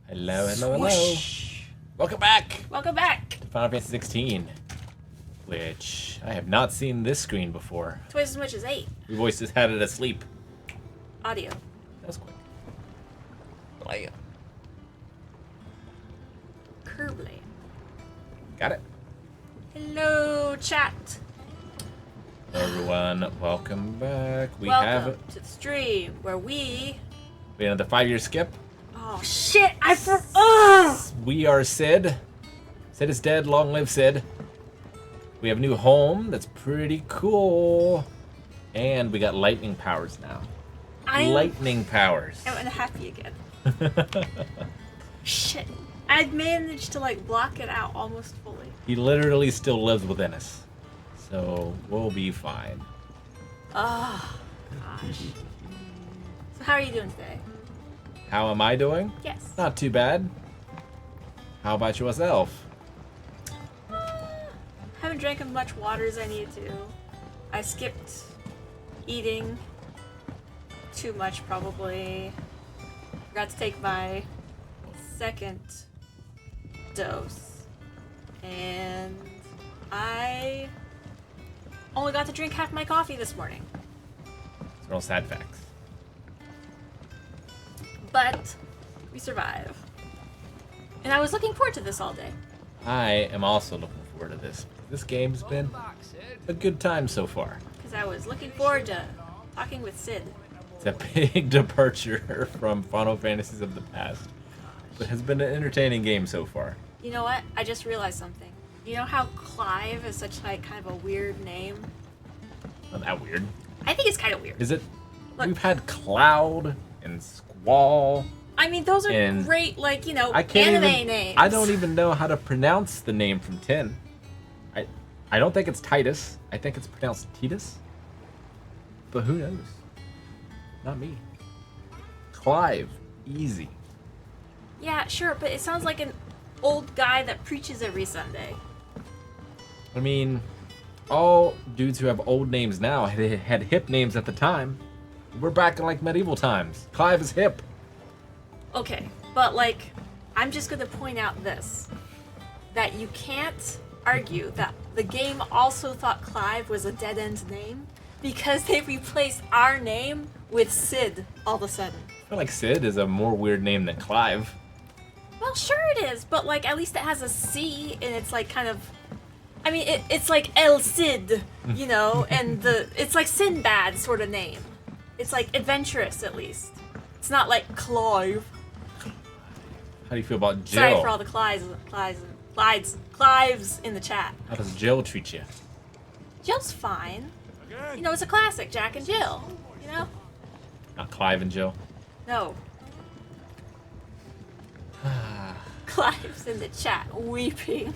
Hello, hello, hello. Swoosh. Welcome back Welcome back. to Final Fantasy 16, which I have not seen this screen before. Twice as much as 8. We voice just had it asleep. Audio. That was quick. Play. Curblade. Got it. Hello, chat. Hello, everyone. Welcome back. We have Welcome to the stream where we had another 5-year skip. Oh shit! I forgot. We are Sid. Sid is dead. Long live Sid. We have a new home that's pretty cool. And we got lightning powers now. Lightning powers. I'm happy again. Shit. I'd managed to like block it out almost fully. He literally still lives within us. So we'll be fine. Oh gosh. So how are you doing today? How am I doing? Yes. Not too bad. How about yourself? Haven't drank as much water as I needed to. I skipped eating too much probably. Forgot to take my second dose. And I only got to drink half my coffee this morning. They're all sad facts. But we survive. And I was looking forward to this all day. I am also looking forward to this. This game's been a good time so far. Because I was looking forward to talking with Sid. It's a big departure from Final Fantasies of the past, but has been an entertaining game so far. You know what? I just realized something. You know how Clive is such like kind of a weird name? Not that weird. I think it's kind of weird. Is it? Look. We've had Cloud and Squall. I mean, those are And great, like, you know, I can't anime even, names. I don't even know how to pronounce the name from 10. I don't think it's Titus. I think it's pronounced Titus. But who knows? Not me. Clive. Easy. Yeah, sure, but it sounds like an old guy that preaches every Sunday. I mean, all dudes who have old names now had hip names at the time. We're back in like medieval times. Clive is hip. Okay, but like, I'm just gonna point out this. That you can't argue that the game also thought Clive was a dead-end name because they replaced our name with Sid all of a sudden. I feel like Sid is a more weird name than Clive. Well, sure it is, but like at least it has a C and it's like kind of, I mean, it's like El Cid, you know, and it's like Sinbad sort of name. It's like adventurous at least. It's not like Clive. How do you feel about Jill? Sorry for all the Clives in the chat. How does Jill treat you? Jill's fine. You know, it's a classic, Jack and Jill. You know? Not Clive and Jill. No. Clive's in the chat, weeping.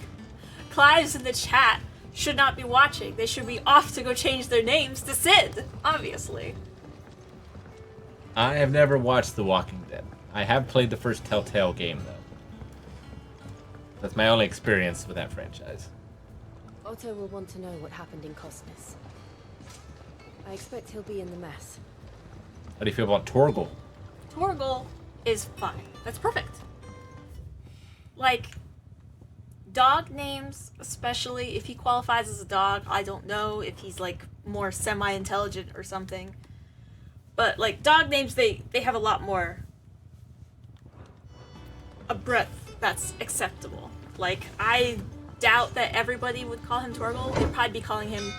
Clive's in the chat should not be watching. They should be off to go change their names to Sid, obviously. I have never watched The Walking Dead. I have played the first Telltale game, though. That's my only experience with that franchise. Otto will want to know what happened in Cosmos. I expect he'll be in the mess. How do you feel about Torgal? Torgal is fine. That's perfect. Like, dog names, especially if he qualifies as a dog, I don't know if he's like more semi-intelligent or something. But like dog names, they have a lot more a breadth that's acceptable. Like, I doubt that everybody would call him Torgal. They'd probably be calling him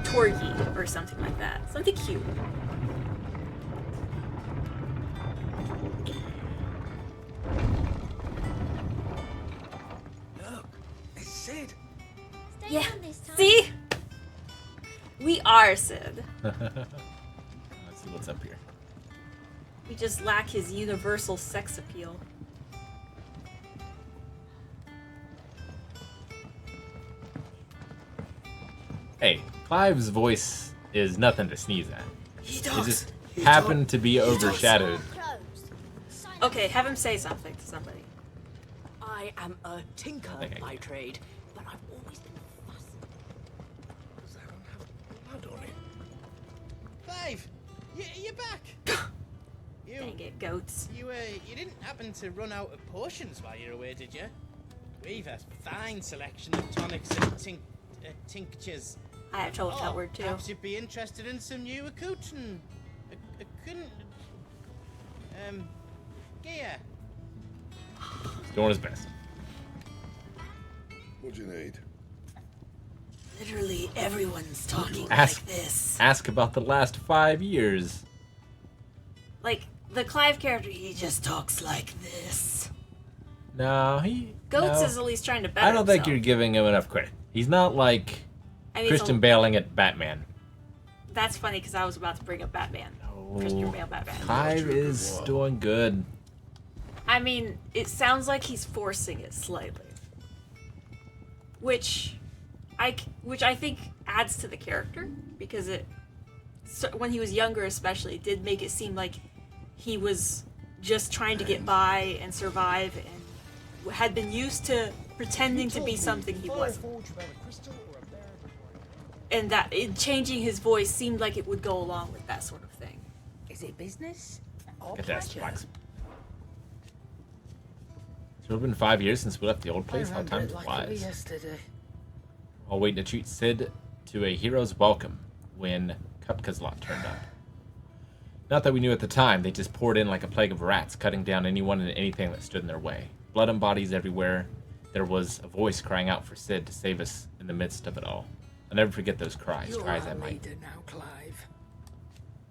Torgy or something like that. Something cute. Look, it's Sid. Yeah. See? We are Sid. Let's see what's up here. We just lack his universal sex appeal. Hey, Clive's voice is nothing to sneeze at. He It does. just happened to be overshadowed. Okay, have him say something to somebody. I am a tinker Okay. by trade, but I've always been fascinated. Does that one have blood on it? Clive, you're back. Dang it, goats. You didn't happen to run out of potions while you're away, did you? We've a fine selection of tonics and tinctures. I have trouble with that word too. Perhaps you'd be interested in some new gear. He's doing his best. What do you need? Literally everyone's talking Ask- like this. Ask about the last 5 years. Like, the Clive character, He just talks like this. No, he. Goats no. is at least trying to better I don't think himself. you're giving him enough credit. He's not like I mean, Christian Bale at Batman. That's funny because I was about to bring up Batman. No. Christian Bale Batman. Clive is doing good. I mean, it sounds like he's forcing it slightly. Which I think adds to the character because when he was younger especially, it did make it seem like he was just trying to get by and survive and had been used to pretending to be something he wasn't. And that changing his voice seemed like it would go along with that sort of thing. Is it business or Get that pleasure? spikes. It's been 5 years since we left the old I place. How remember time it like it was flies. yesterday. While waiting to treat Sid to a hero's welcome when Kupka's lot turned up. Not that we knew at the time, they just poured in like a plague of rats, cutting down anyone and anything that stood in their way. Blood and bodies everywhere. There was a voice crying out for Sid to save us in the midst of it all. I'll never forget those cries, You're try as our I might. leader now, Clive.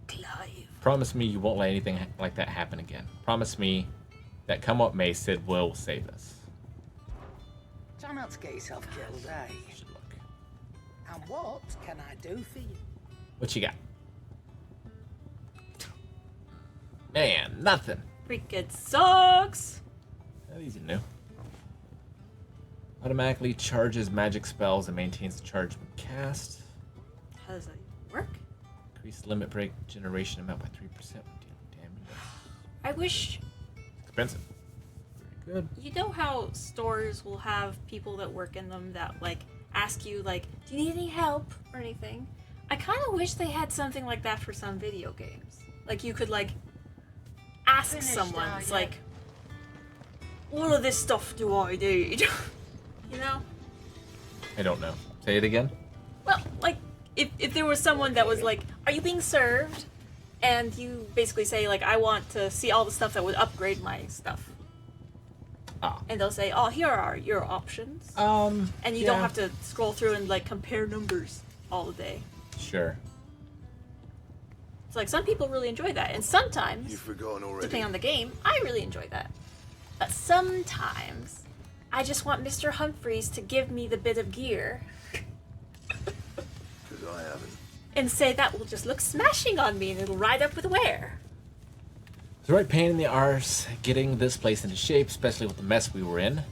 Clive. Promise me you won't let anything like that happen again. Promise me that come what may, Sid will save us. Try not to get yourself killed, eh? Should look. And what can I do for you? What you got? Man, nothing. Freaking sucks! Oh, these are new. Automatically charges magic spells and maintains the charge when cast. How does that work? Increase limit break generation amount by 3% when dealing damage. I wish, Expensive. Very good. you know how stores will have people that work in them that like ask you like, do you need any help or anything? I kind of wish they had something like that for some video games. Like you could like ask Finished, someone, are it's ya? like, what of this stuff do I need? You know? I don't know. Say it again. Well, like, if there was someone that was like, are you being served? And you basically say, like, I want to see all the stuff that would upgrade my stuff. Ah. And they'll say, oh, here are your options. And And you don't have to scroll through and, like, compare numbers all the day. Sure. It's like, some people really enjoy that. And sometimes, You've forgotten already. depending on the game, I really enjoy that. But sometimes, I just want Mr. Humphreys to give me the bit of gear Because I haven't. and say that will just look smashing on me and it'll ride up with wear. It's a right pain in the arse getting this place into shape, especially with the mess we were in.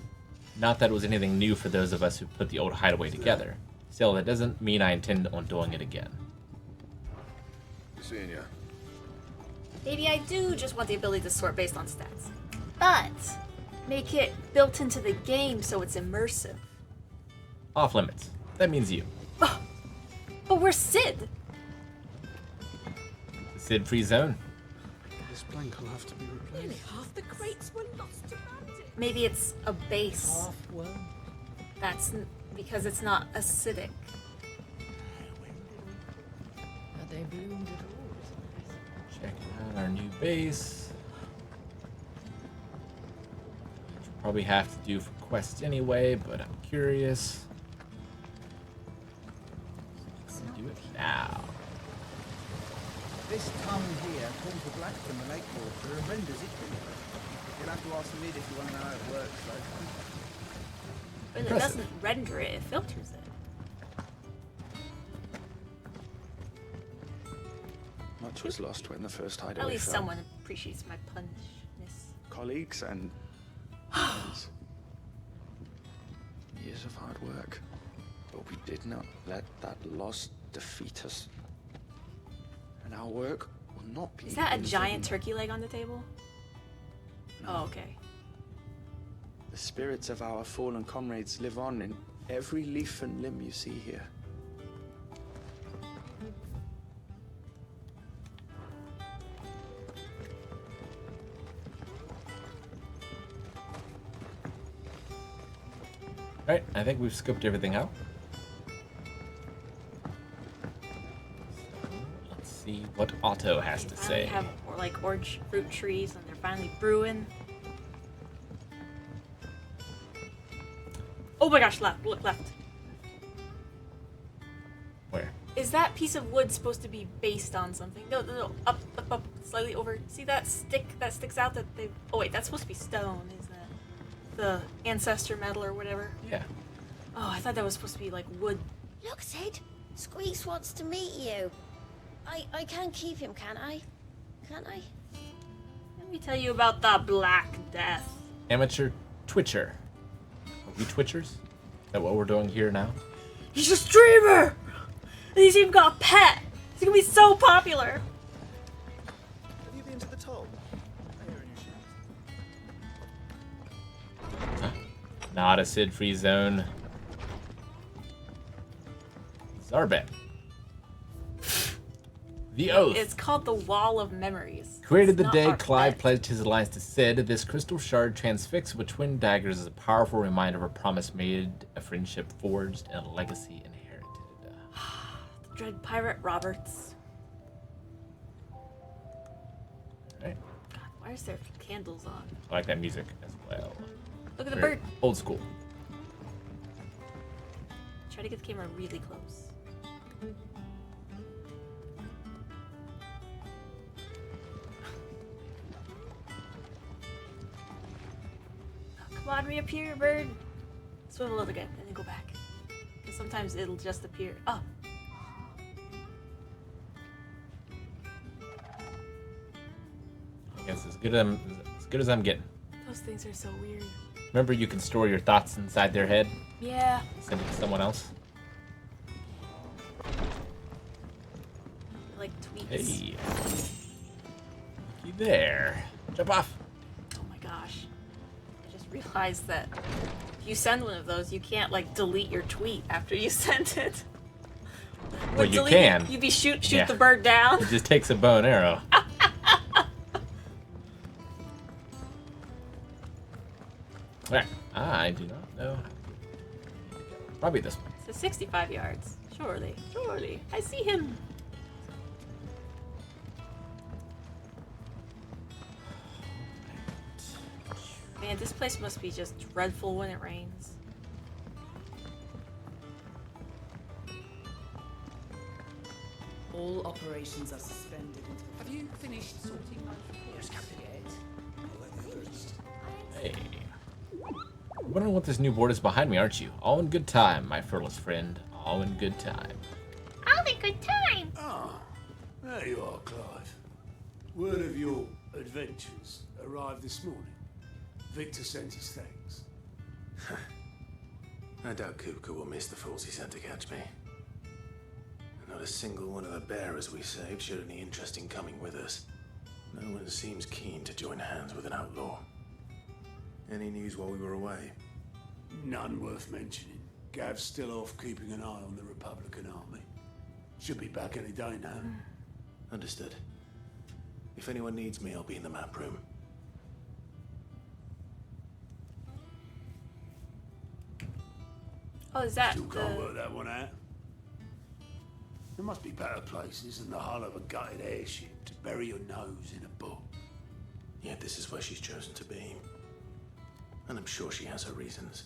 Not that it was anything new for those of us who put the old hideaway together. Still, that doesn't mean I intend on doing it again. Seeing ya. Maybe I do just want the ability to sort based on stats. But make it built into the game so it's immersive. Off limits. That means you. But we're Sid. The Sid-free zone. This plank will have to be replaced. Nearly half the crates were lost to magic. Maybe it's a base. Half-worm. That's because it's not acidic. Had they bloomed at all? Checking out our new base. Which we'll probably have to do for quests anyway, but I'm curious. Let's do it now. This tongue here pulls the black from the lake water and renders it clear. You'll have to ask the lead if you want to know how it works, though. But it Impressive. doesn't render it, it filters it. Much was lost when the first hideaway At least fell. someone appreciates my punishness. Colleagues and friends. Years of hard work. But we did not let that loss defeat us. And our work will not be Is that a in giant vain. turkey leg on the table? Oh, okay. The spirits of our fallen comrades live on in every leaf and limb you see here. Right, I think we've scoped everything out. Let's see what Otto has to They say. have like orange fruit trees, and they're finally brewing. Oh my gosh! Left, look left. Where? Is that piece of wood supposed to be based on something? No, no, no. Up, up, up, slightly over. See that stick that sticks out that they... Oh wait, that's supposed to be stone, isn't it? The ancestor metal or whatever. Yeah. Oh, I thought that was supposed to be like wood. Look, Sid. Squeaks wants to meet you. I can't keep him, can I? Can't I? Let me tell you about the Black Death. Amateur Twitcher. Are we Twitchers? Is that what we're doing here now? He's a streamer! And he's even got a pet! He's gonna be so popular! Have you been to the toll? I hear a new ship. Not a Sid-free zone. Zarbet. The Oath. It's called the Wall of Memories. Created It's the not day our Clive pet. pledged his alliance to Sid, this crystal shard transfixed with twin daggers is a powerful reminder of a promise made, a friendship forged, and a legacy inherited. The Dread Pirate Roberts. Right. God, why is there candles on? I like that music as well. Look at the Very bird. old school. Try to get the camera really close. Come on, reappear, bird. Swivel it again, and then go back. Because sometimes it'll just appear. Oh. I guess as good as I'm getting. Those things are so weird. Remember, you can store your thoughts inside their head, Yeah. send it to someone else. Like tweets. Hey, looky there. Jump off. Oh my gosh. I just realized that if you send one of those, you can't like delete your tweet after you sent it. Well, With you deleting, can. You'd be shoot Yeah. the bird down. It just takes a bow and arrow. Right. I do not know. Probably this one. So 65 yards. Surely. Surely. I see him. Man, this place must be just dreadful when it rains. All operations are suspended until... Have you finished sorting out reports yet? Hey. Wondering what this new board is behind me, aren't you? All in good time, my furless friend. All in good time. All in good time. Ah, there you are, Clive. Word of your adventures arrived this morning. Victor sent his thanks. I doubt Cooper will miss the fools he sent to catch me. Not a single one of the bearers we saved showed any interest in coming with us. No one seems keen to join hands with an outlaw. Any news while we were away? None worth mentioning. Gav's still off keeping an eye on the Republican army. Should be back any day now. Understood. If anyone needs me, I'll be in the map room. Oh, is that Still can't the... work that one out. There must be better places than the hull of a gutted airship to bury your nose in a book. Yet this is where she's chosen to be. And I'm sure she has her reasons.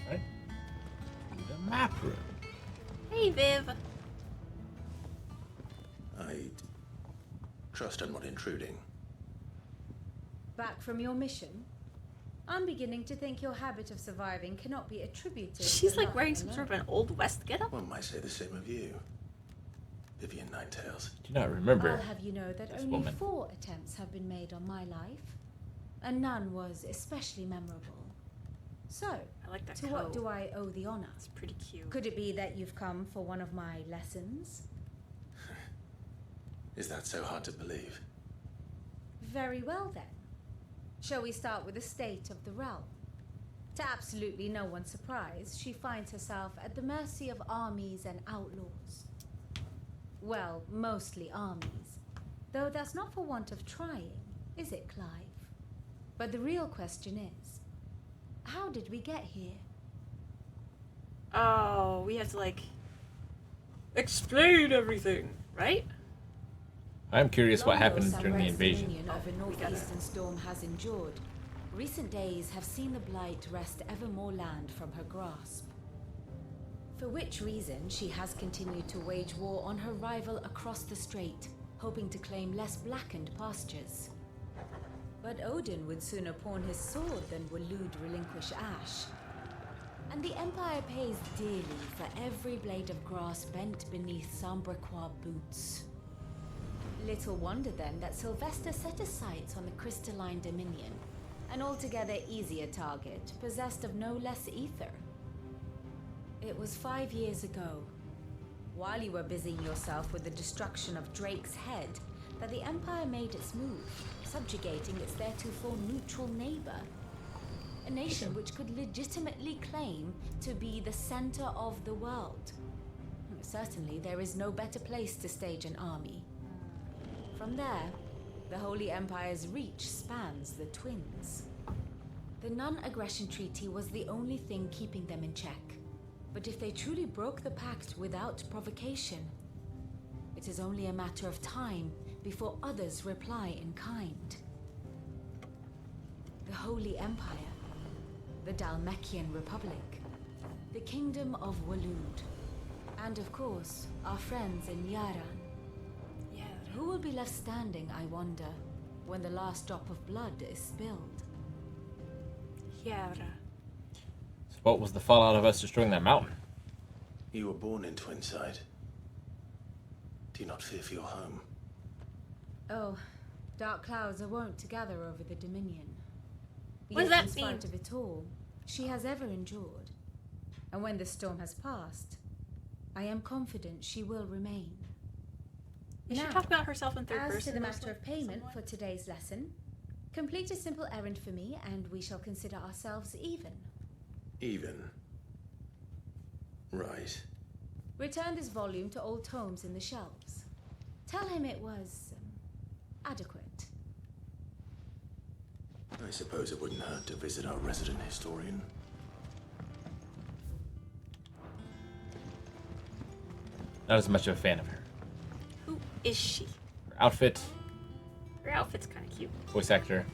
Right? The map room. Hey, Viv. I trust I'm not intruding. Back from your mission? I'm beginning to think your habit of surviving cannot be attributed She's to like luck wearing some alone. sort of an Old West getup. One might say the same of you, Vivian Ninetails. Do not remember. I'll have you know that this only woman. 4 attempts have been made on my life, and none was especially memorable. So, I like that to coat. what do I owe the honor? It's pretty cute. Could it be that you've come for one of my lessons? Is that so hard to believe? Very well then. Shall we start with the state of the realm? To absolutely no one's surprise, she finds herself at the mercy of armies and outlaws. Well, mostly armies, though that's not for want of trying. Is it, Clive? But the real question is, how did we get here? Oh, we have to, like, explain everything, right? I'm curious what Long happened though during the Samret's invasion. dominion over northeastern storm has endured, recent days have seen the Blight wrest ever more land from her grasp. For which reason she has continued to wage war on her rival across the strait, hoping to claim less blackened pastures. But Odin would sooner pawn his sword than Waloed relinquish Ash. And the Empire pays dearly for every blade of grass bent beneath Sambrequois boots. Little wonder then that Sylvester set his sights on the crystalline dominion, an altogether easier target, possessed of no less ether. It was 5 years ago, while you were busying yourself with the destruction of Drake's head, that the Empire made its move, subjugating its theretofore neutral neighbor. A nation which could legitimately claim to be the center of the world. Certainly, there is no better place to stage an army. From there, the Holy Empire's reach spans the Twins. The non-aggression treaty was the only thing keeping them in check. But if they truly broke the pact without provocation, it is only a matter of time before others reply in kind. The Holy Empire, the Dalmekian Republic, the Kingdom of Waloed, and of course, our friends in Yaran. Who will be left standing, I wonder, when the last drop of blood is spilled? Yara. So what was the fallout of us destroying that mountain? You were born in Twinside. Do you not fear for your home? Oh, dark clouds are wont to gather over the Dominion. What does Yet, that in spite mean? of it all, she has ever endured. And when the storm has passed, I am confident she will remain. Is she Now, talking about herself in third person? as to the or matter of payment somewhat? for today's lesson, complete a simple errand for me and we shall consider ourselves even. Even. Right. Return this volume to old tomes in the shelves. Tell him it was adequate. I suppose it wouldn't hurt to visit our resident historian. Not as much of a fan of her. Who is she? Her outfit, Her outfit's kind of cute. voice actor,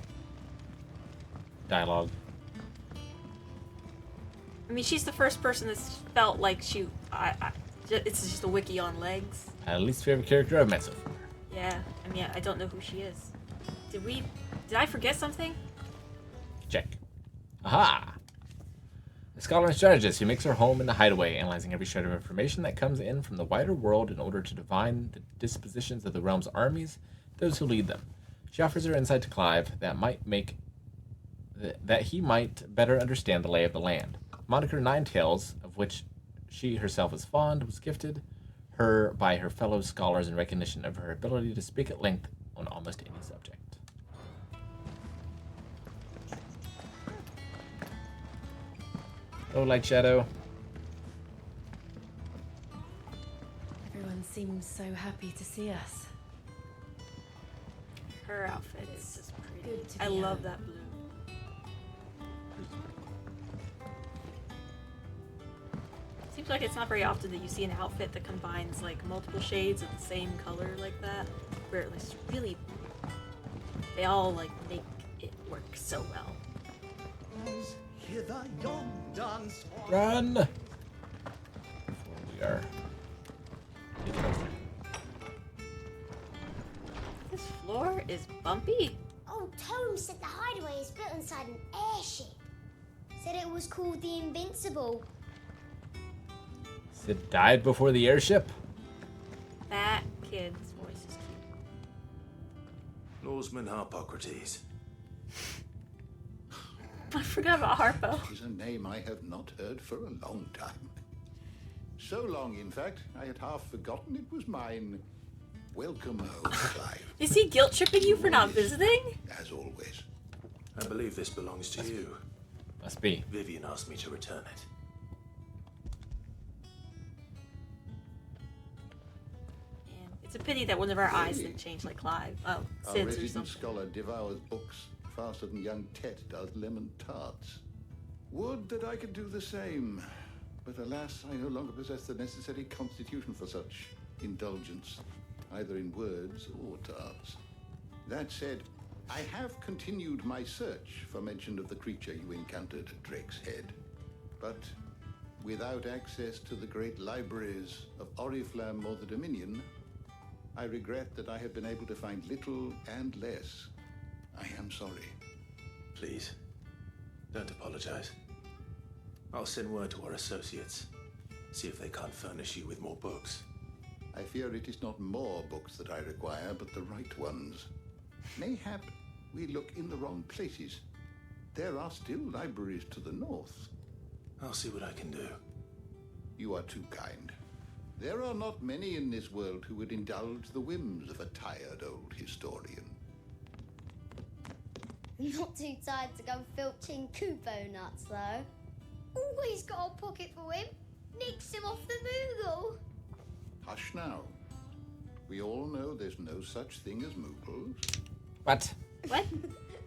dialogue. I mean, she's the first person that's felt like she. It's just a wiki on legs. Least favorite character I've met so far. Yeah, I mean, I don't know who she is. Did I forget something? Check. Aha! A scholar and strategist who makes her home in the hideaway, analyzing every shred of information that comes in from the wider world in order to divine the dispositions of the realm's armies, those who lead them. She offers her insight to Clive that he might better understand the lay of the land. Moniker Nine Tails, of which she herself is fond, was gifted her by her fellow scholars in recognition of her ability to speak at length on almost any subject. Oh, Light Shadow. Everyone seems so happy to see us. Her outfit is just pretty. Good to I be love home. that blue. Seems like it's not very often that you see an outfit that combines like multiple shades of the same color like that, where it's really they all like make it work so well. Run! Before we are. This floor is bumpy. Oh, Tome said the hideaway is built inside an airship. Said it was called the Invincible. Sid died before the airship? That kid's voice is cute. Norseman Harpocrates. I forgot about Harpo. It is a name I have not heard for a long time. So long, in fact, I had half forgotten it was mine. Welcome home, Clive. Is he guilt tripping you for not visiting? As always. I believe this belongs to you. Must be. Vivian asked me to return it. It's a pity that one of our eyes didn't change like Clive. Oh, Our Sid's or resident something. scholar devours books faster than young Tet does lemon tarts. Would that I could do the same. But alas, I no longer possess the necessary constitution for such indulgence, either in words or tarts. That said, I have continued my search for mention of the creature you encountered at Drake's Head. But without access to the great libraries of Oriflamme or the Dominion, I regret that I have been able to find little and less. I am sorry. Please, don't apologize. I'll send word to our associates. See if they can't furnish you with more books. I fear it is not more books that I require, but the right ones. Mayhap we look in the wrong places. There are still libraries to the north. I'll see what I can do. You are too kind. There are not many in this world who would indulge the whims of a tired old historian. Not too tired to go filching Chocobo nuts, though. Always got a pocket for him. Nicks him off the Moogle. Hush now. We all know there's no such thing as Moogles. What? What?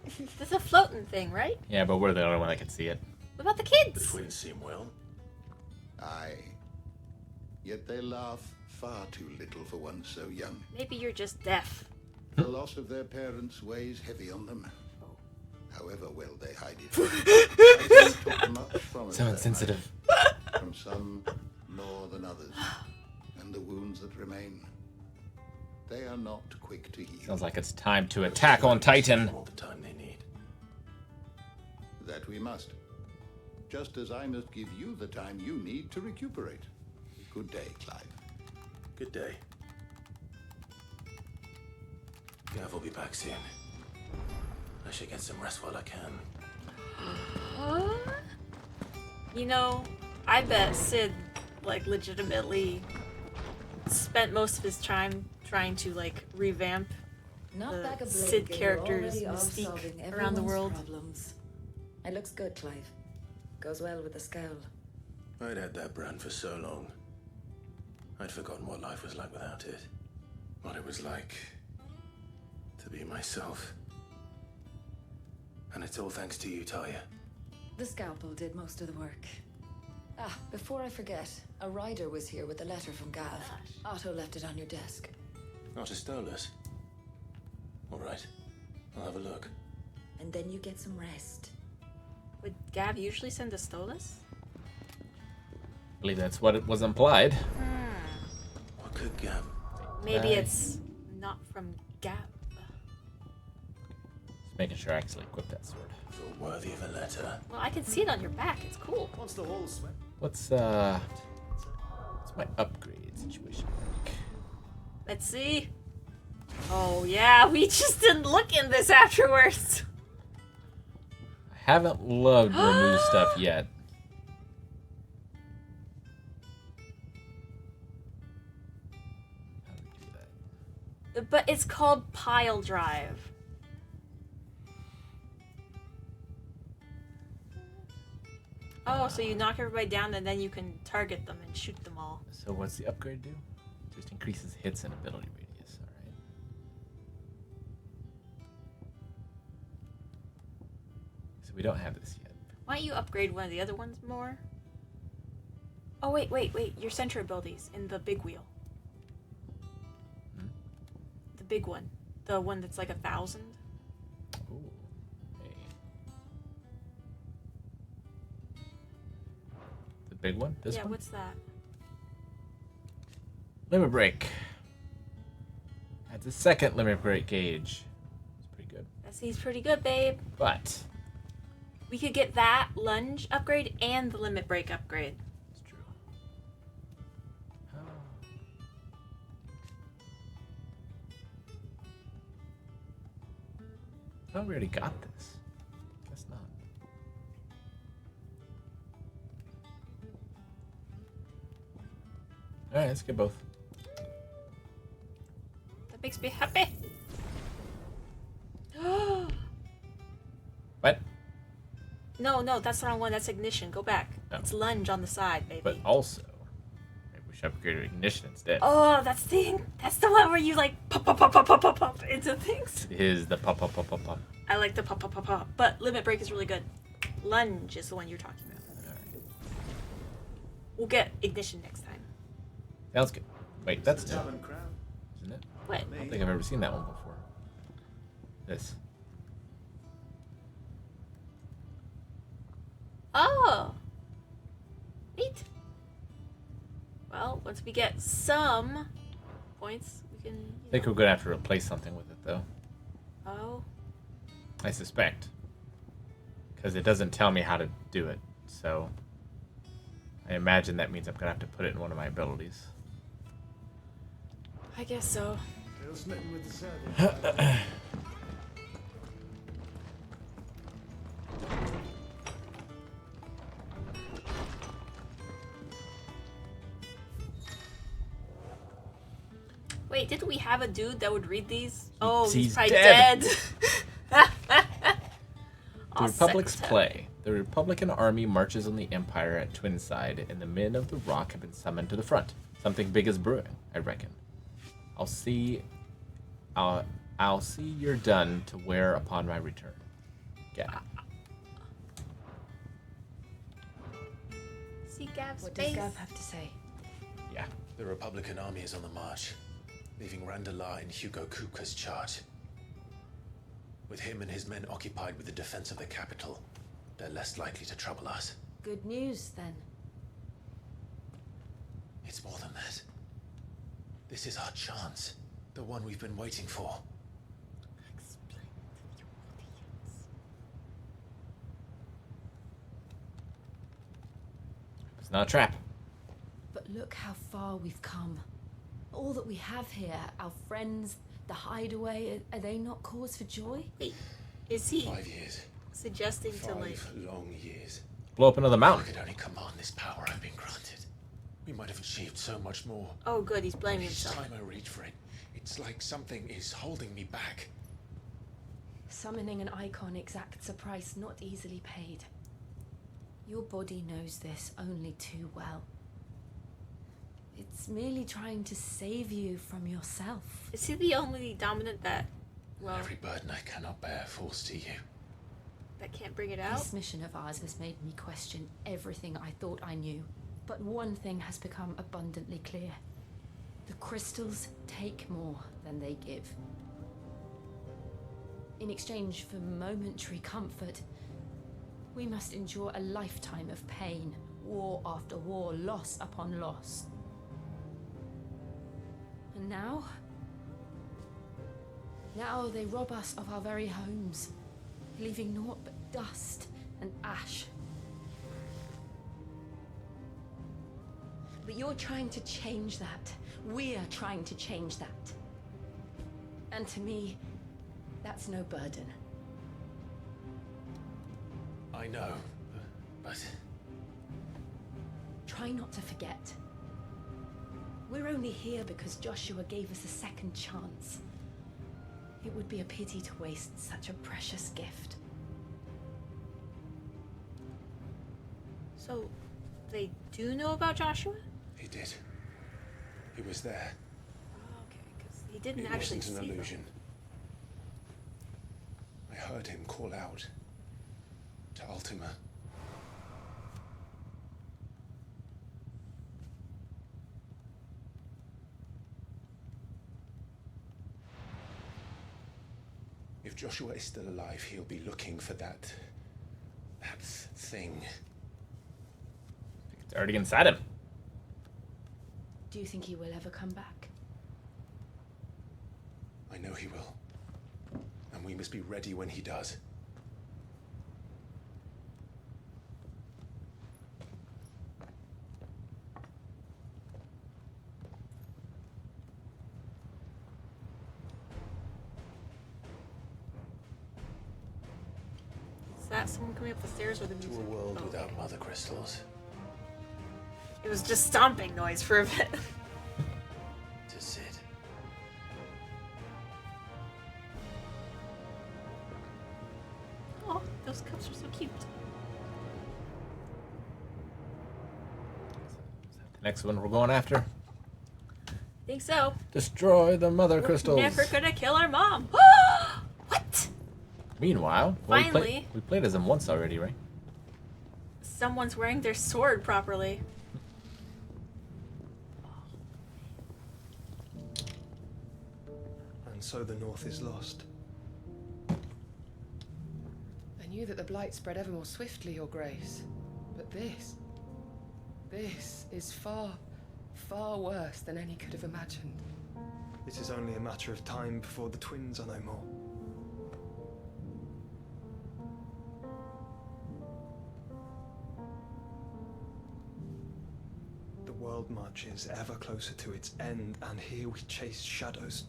This is a floating thing, right? Yeah, but we're the only one that can see it. What about the kids? The twins seem well. Aye. Yet they laugh far too little for one so young. Maybe you're just deaf. The loss of their parents weighs heavy on them. However well they hide it. I don't talk much from it. So insensitive. From some more than others. And the wounds that remain, they are not quick to heal. Sounds like it's time to attack on Titan. All the time they need. That we must. Just as I must give you the time you need to recuperate. Good day, Clive. Good day. Gav will be back soon. I should get some rest while I can. You know, I bet Sid, like, legitimately spent most of his time trying to, like, revamp the Sid character's mystique around the world. Problems. It looks good, Clive. Goes well with the scowl. I'd had that brand for so long. I'd forgotten what life was like without it. What it was like to be myself. And it's all thanks to you, Talia. The scalpel did most of the work. Ah, before I forget, a rider was here with a letter from Gav. Otto left it on your desk. Otto stole us. All right, I'll have a look. And then you get some rest. Would Gav usually send a Stolas? I believe that's what it was implied. What could Gav? Maybe it's not from Gav. Just making sure I actually equip that sword. Feel worthy of a letter. Well, I can see it on your back. It's cool. Once the hall's swept. What's my upgrade situation like? Let's see. Oh yeah, we just didn't look in this afterwards. I haven't loved remove stuff yet. How do we do that? But it's called pile drive. Oh, so you knock everybody down and then you can target them and shoot them all. So what's the upgrade do? Just increases hits and ability radius, alright. So we don't have this yet. Why don't you upgrade one of the other ones more? Oh, wait. Your center abilities in the big wheel. The big one. The one that's like 1,000. Ooh. Hey. The big one? This one? Yeah, what's that? Limit break. That's a second limit break gauge. It's pretty good. That seems pretty good, babe. But We could get that lunge upgrade and the limit break upgrade. it's true. Oh, we already got this. Guess not. Alright, let's get both. That makes me happy. What? No, that's the wrong one. That's ignition. Go back. Oh. It's lunge on the side, baby. But also, maybe we should should upgrade ignition instead. Oh, that's the one where you like pop pop pop pop pop pop pop into things. It is the pop pop pop pop pop. I like the pop pop pop pop, but limit break is really good. Lunge is the one you're talking about. We'll get ignition next time. Sounds good. Wait, that's new, Tavern crowd. isn't it? What? I don't think I've ever seen that one before. This. Oh, neat. Well, once we get some points, we can. I think we're gonna have to replace something with it though. Oh. I suspect. Because it doesn't tell me how to do it, so I imagine that means I'm gonna have to put it in one of my abilities. I guess so. Still smitten with the service. Wait, didn't we have a dude that would read these? Oh, he's He's probably dead. dead. The Republic's play. The Republican army marches on the Empire at Twinside, and the men of the Rock have been summoned to the front. Something big is brewing, I reckon. I'll see you're done to wear upon my return. Get it. See Gav's What does face. Gav have to say? Yeah. The Republican army is on the march, leaving Randalar in Hugo Kuka's charge. With him and his men occupied with the defense of the capital, they're less likely to trouble us. Good news, then. It's more than that. This is our chance, the one we've been waiting for. It's not a trap. But look how far we've come. All that we have here, our friends, the hideaway, are they not cause for joy? Wait, is he 5 years. suggesting to like? 5 long years. Blow up another If I mountain. could only command this power I've been granted, we might have achieved so much more. Oh, good, he's blaming Each himself. time I reach for it, it's like something is holding me back. Summoning an icon exacts a price not easily paid. Your body knows this only too well. It's merely trying to save you from yourself. Is he the only dominant that, well, Every burden I cannot bear falls to you. that can't bring it out? This mission of ours has made me question everything I thought I knew. But one thing has become abundantly clear. The crystals take more than they give. In exchange for momentary comfort, we must endure a lifetime of pain, war after war, loss upon loss. And now they rob us of our very homes, leaving naught but dust and ash. But you're trying to change that. We're trying to change that. And to me, that's no burden. I know, but Try not to forget. We're only here because Joshua gave us a second chance. It would be a pity to waste such a precious gift. So, they do know about Joshua? he did. He was there. Oh, okay, because he didn't It actually wasn't see an them. illusion. I heard him call out to Ultima. If Joshua is still alive, he'll be looking for that thing. It's already inside him. Do you think he will ever come back? I know he will. And we must be ready when he does. Is that someone coming up the stairs or the To music? a world Oh, without okay. mother crystals. It was just stomping noise for a bit. To Sid. Oh, those cups are so cute. Is that Next one we're going after. Think so. Destroy the mother crystals. Never gonna kill our mom. What? Meanwhile, Finally. we played as them once already, right? Someone's wearing their sword properly. And so the North is lost. I knew that the blight spread ever more swiftly, Your Grace. But this is far, far worse than any could have imagined. It is only a matter of time before the twins are no more. The world marches ever closer to its end, and here we chase shadows.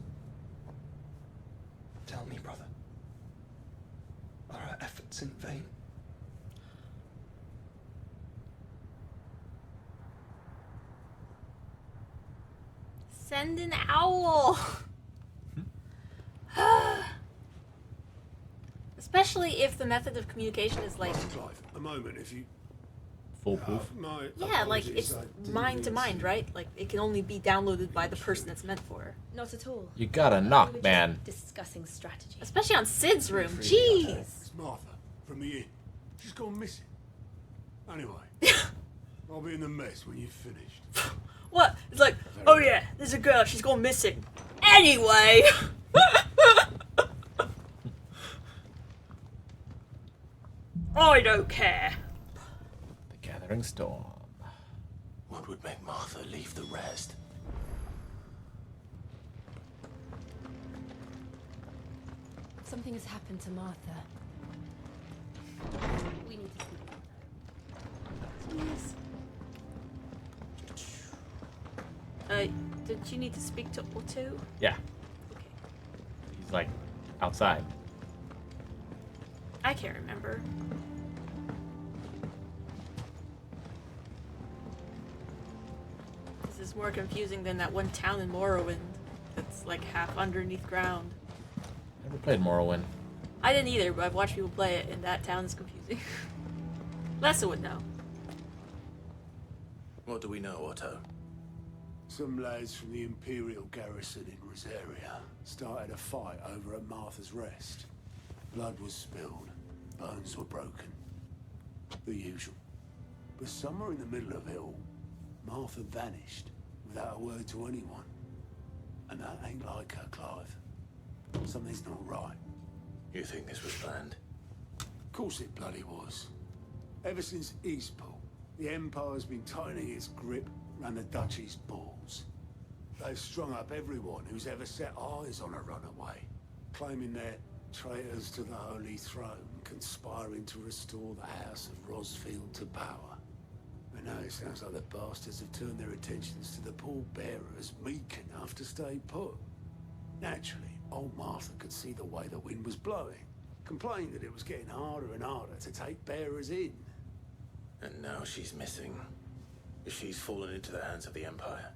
Tell me, brother, are our efforts in vain? Send an owl. Especially if the method of communication is like. Clive, a moment, if you. Foolproof. Yeah, like it's mind to mind, right? Like it can only be downloaded by the person it's meant for. Not at all. You gotta knock, man. Discussing strategy. Especially on Sid's room. Jeez. It's Martha from the inn. She's gone missing. Anyway, I'll be in the mess when you've finished. What? It's like, oh yeah, there's a girl. She's gone missing. Anyway. I don't care. The Gathering Storm. What would make Martha leave the rest? Something has happened to Martha. We need to Please. Did you need to speak to Otto? Yeah. He's like outside. I can't remember. This is more confusing than that one town in Morrowind that's like half underneath ground. Never played Morrowind. I didn't either, but I've watched people play it, and that town is confusing. Lessa would know. What do we know, Otto? Some lads from the Imperial garrison in Rosaria started a fight over at Martha's Rest. Blood was spilled, bones were broken. The usual. But somewhere in the middle of it all, Martha vanished without a word to anyone. And that ain't like her, Clive. Something's not right. You think this was planned? Of course it bloody was. Ever since Eastpool, the Empire's been tightening its grip around the Duchy's balls. They've strung up everyone who's ever set eyes on a runaway, claiming they're traitors to the Holy Throne, conspiring to restore the House of Rosfield to power. And now it sounds like the bastards have turned their attentions to the pallbearers meek enough to stay put. Naturally, old Martha could see the way the wind was blowing, complained that it was getting harder and harder to take bearers in. And now she's missing. If she's fallen into the hands of the Empire,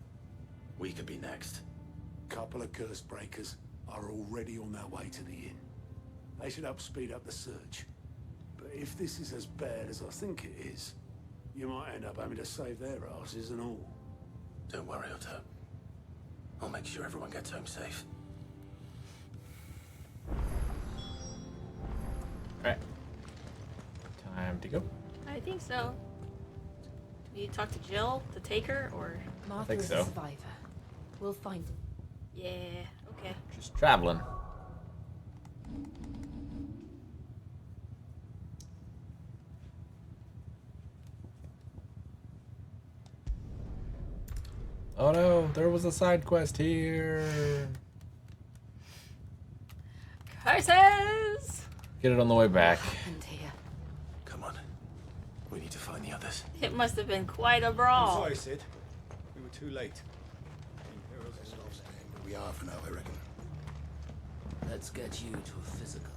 we could be next. Couple of curse breakers are already on their way to the inn. They should help speed up the search. But if this is as bad as I think it is, you might end up having to save their asses and all. Don't worry, Otto. I'll make sure everyone gets home safe. Alright. Time to go. I think so. Do you talk to Jill to take her, or? Martha is a survivor. We'll find him. Yeah, okay. Just traveling. Oh no, there was a side quest here. Curses! Get it on the way back. Come on. We need to find the others. It must have been quite a brawl. I'm sorry, Sid. We were too late. We are for now, I reckon. Let's get you to a physical.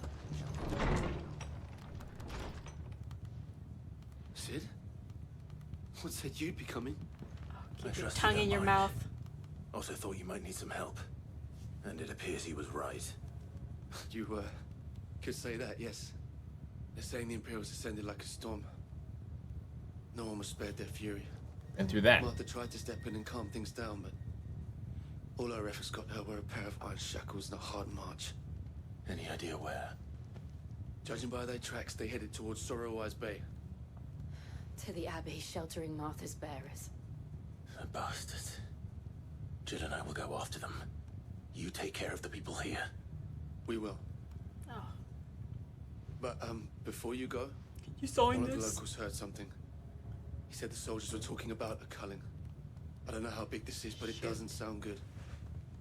Sid? What said you'd be coming? Keep your tongue in your mouth. Also thought you might need some help. And it appears he was right. You, could say that, yes. They're saying the Imperials descended like a storm. No one was spared their fury. And through that. Martha tried to step in and calm things down, but all our efforts got her were a pair of iron shackles and a hard march. Any idea where? Judging by their tracks, they headed towards Sorrowwise Bay. To the abbey, sheltering Martha's bearers. The bastards. Jill and I will go after them. You take care of the people here. We will. Oh. But, before you go, you sign one of the this? locals heard something. He said the soldiers were talking about a culling. I don't know how big this is, but it doesn't sound good.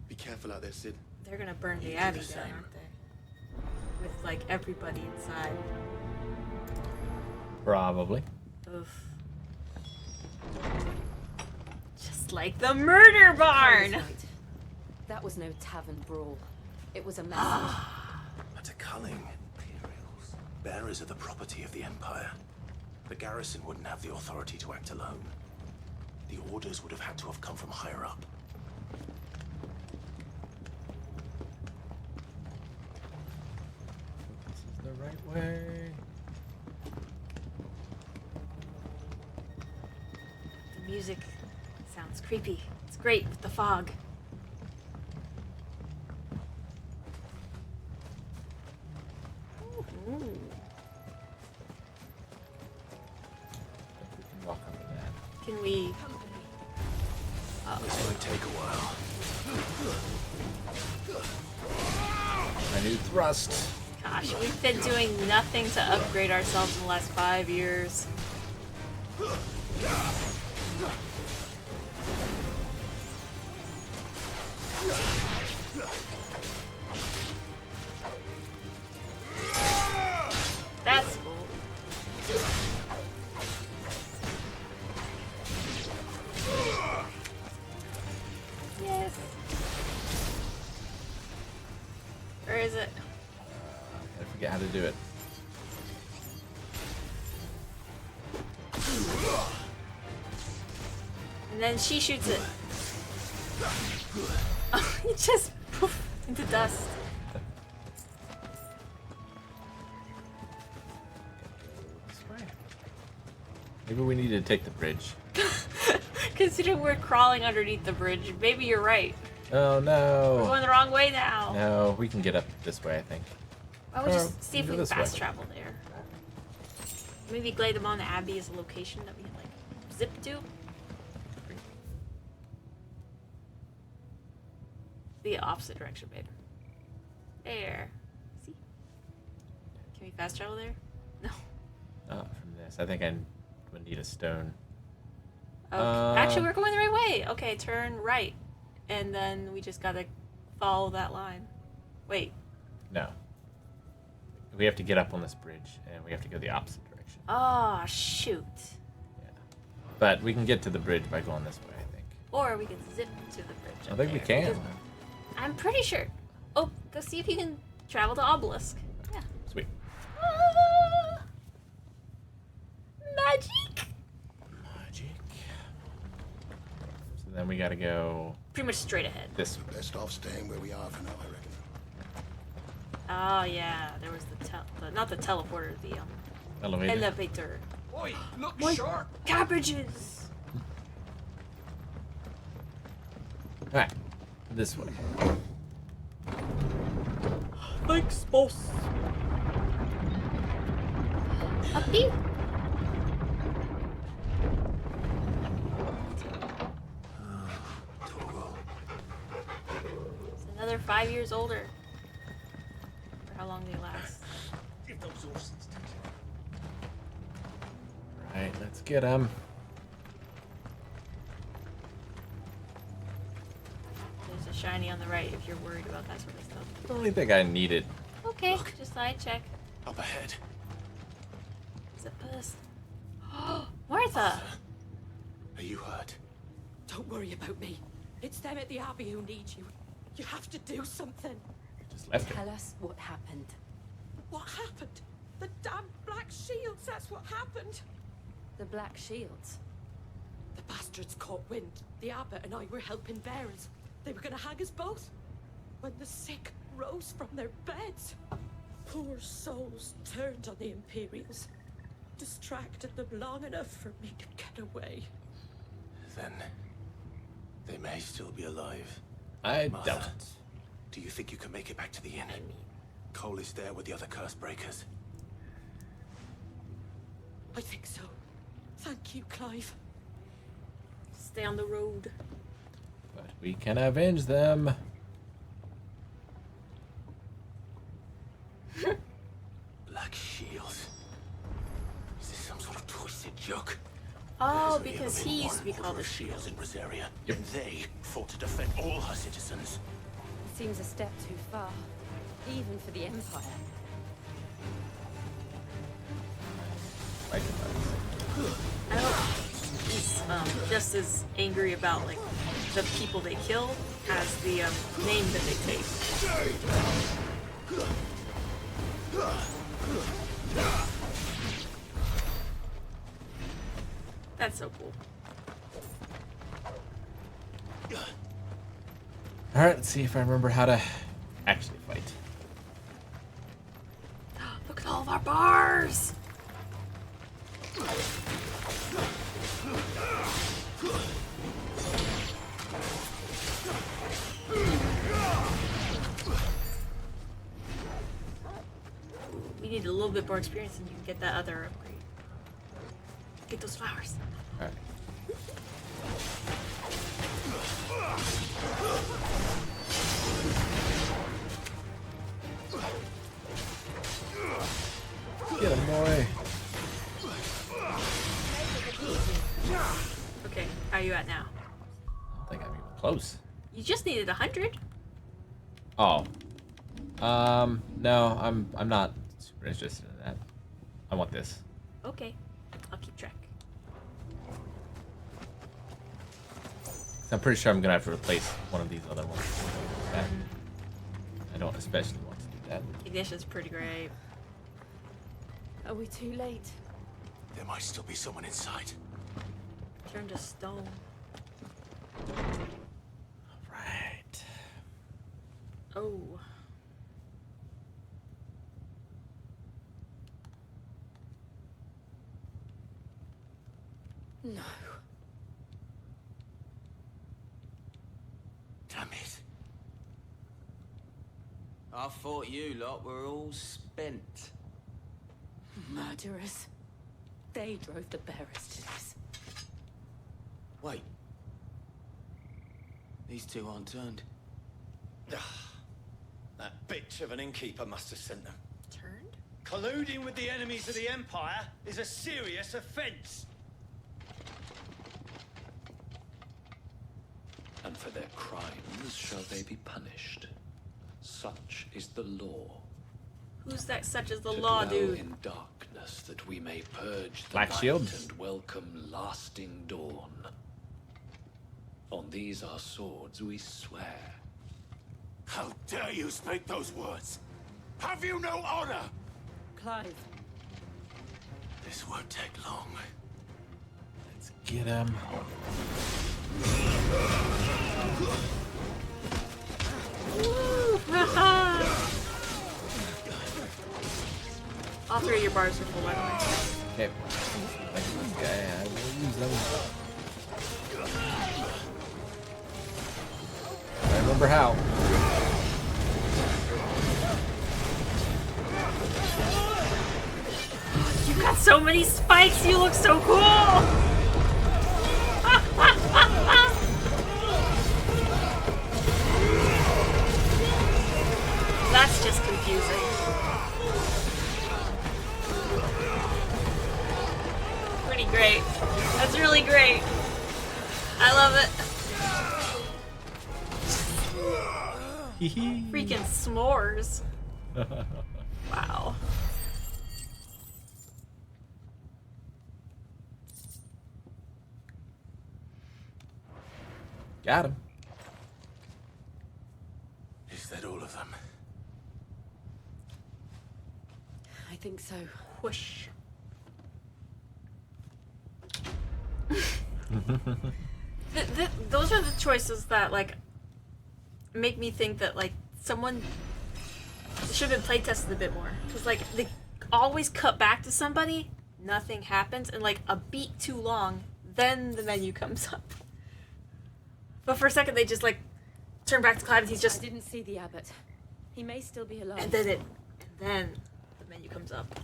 Be careful out there, Sid. They're gonna burn the abbey down, aren't they? With, like, everybody inside. Probably. Oof. Just like the murder barn! Right. That was no tavern brawl. It was a message. But a culling. Bearers are the property of the Empire. The garrison wouldn't have the authority to act alone. The orders would have had to have come from higher up. This is the right way. The music sounds creepy. It's great with the fog. Ooh. Walk under that. Can we? This might take a while. My new thrust. Gosh, we've been doing nothing to upgrade ourselves in the last 5 years. That's cool. Yes. Where is it? I forget how to do it. And then she shoots it. It just poof into dust. Maybe we need to take the bridge. Considering we're crawling underneath the bridge, maybe you're right. Oh We're no. going the wrong way now. No, we can get up this way, I think. Why don't we just see if we can this fast way. travel there? Maybe Glade them on the Abbey is a location that we can like zip to. The opposite direction, babe. There. See? Can we fast travel there? No. From this. I think I would need a stone. Okay. Actually, we're going the right way. Okay, turn right. And then we just gotta follow that line. Wait. No. We have to get up on this bridge, and we have to go the opposite direction. Oh, shoot. But we can get to the bridge by going this way, I think. Or we can zip to the bridge. I up think we there, can. because I'm pretty sure. Oh, go see if you can travel to Obelisk. Yeah. Sweet. Magic! So then we gotta go Pretty much straight ahead. this way. Best off staying where we are for now, I reckon. Oh, yeah. There was not the teleporter, the elevator. Oi, look My sharp! cabbages! Alright. This way. Thanks, boss. Up you. It's another 5 years older. For how long they last? Give those horses. Alright, let's get him. There's a shiny on the right if you're worried about that sort of stuff. I don't really think I need it. Okay, just side check. Up ahead. Is it Puss? Martha! Are you hurt? Don't worry about me. It's them at the Abbey who need you. You have to do something. Just left it. Tell us what happened. What happened? The damn Black Shields, that's what happened. The Black Shields. The bastards caught wind. The abbot and I were helping bearers. They were gonna hang us both. When the sick rose from their beds. Poor souls turned on the Imperials. Distracted them long enough for me to get away. Then they may still be alive. I Martha, doubt it. do you think you can make it back to the inn? Cole is there with the other curse breakers. I think so. Thank you, Clive. Stay on the road. But we can avenge them. Black shields. Is this some sort of twisted joke? Oh, There's only because ever been he used one to be called order a of shields in Rosaria, Yep. and they fought to defend all her citizens. It seems a step too far, even for the Empire. Right to us. I hope he's just as angry about like the people they kill as the name that they take. That's so cool. Alright, let's see if I remember how to actually fight. Look at all of our bars! We need a little bit more experience and you can get that other upgrade. Get those flowers. Alright. Get him, boy. Okay, how are you at now? I don't think I'm even close. You just needed 100. Oh. No, I'm not super interested in that. I want this. Okay, I'll keep track. I'm pretty sure I'm gonna have to replace one of these other ones. I don't especially want to do that. Ignition's pretty great. Are we too late? There might still be someone inside. Turn to stone. Right. Oh. No. Damn it. I thought you lot were all spent. Murderers. They drove the bearers to this. Wait. These two aren't turned. That bitch of an innkeeper must have sent them. Turned? Colluding with the enemies of the Empire is a serious offense. And for their crimes shall they be punished. Such is the law. Who's that such as the To law, dwell dude? in darkness that we may purge the Black night shield. and welcome lasting dawn. On these our swords we swear. How dare you speak those words? Have you no honor? Clive. This won't take long. Let's get him. All three of your bars are full, by the way. Okay. Like this guy, I will use them. I remember how. You got so many spikes, you look so cool! That's just confusing. Pretty great. That's really great. I love it. Freaking s'mores. Wow. Got him. Is that all of them? I think so. Whoosh. Those are the choices that, like, make me think that, like, someone should have been playtested a bit more. Because, like, they always cut back to somebody, nothing happens, and, like, a beat too long, then the menu comes up. But for a second, they just like turn back to Clive, and he's just. I didn't see the abbot. He may still be alive. And then the menu comes up.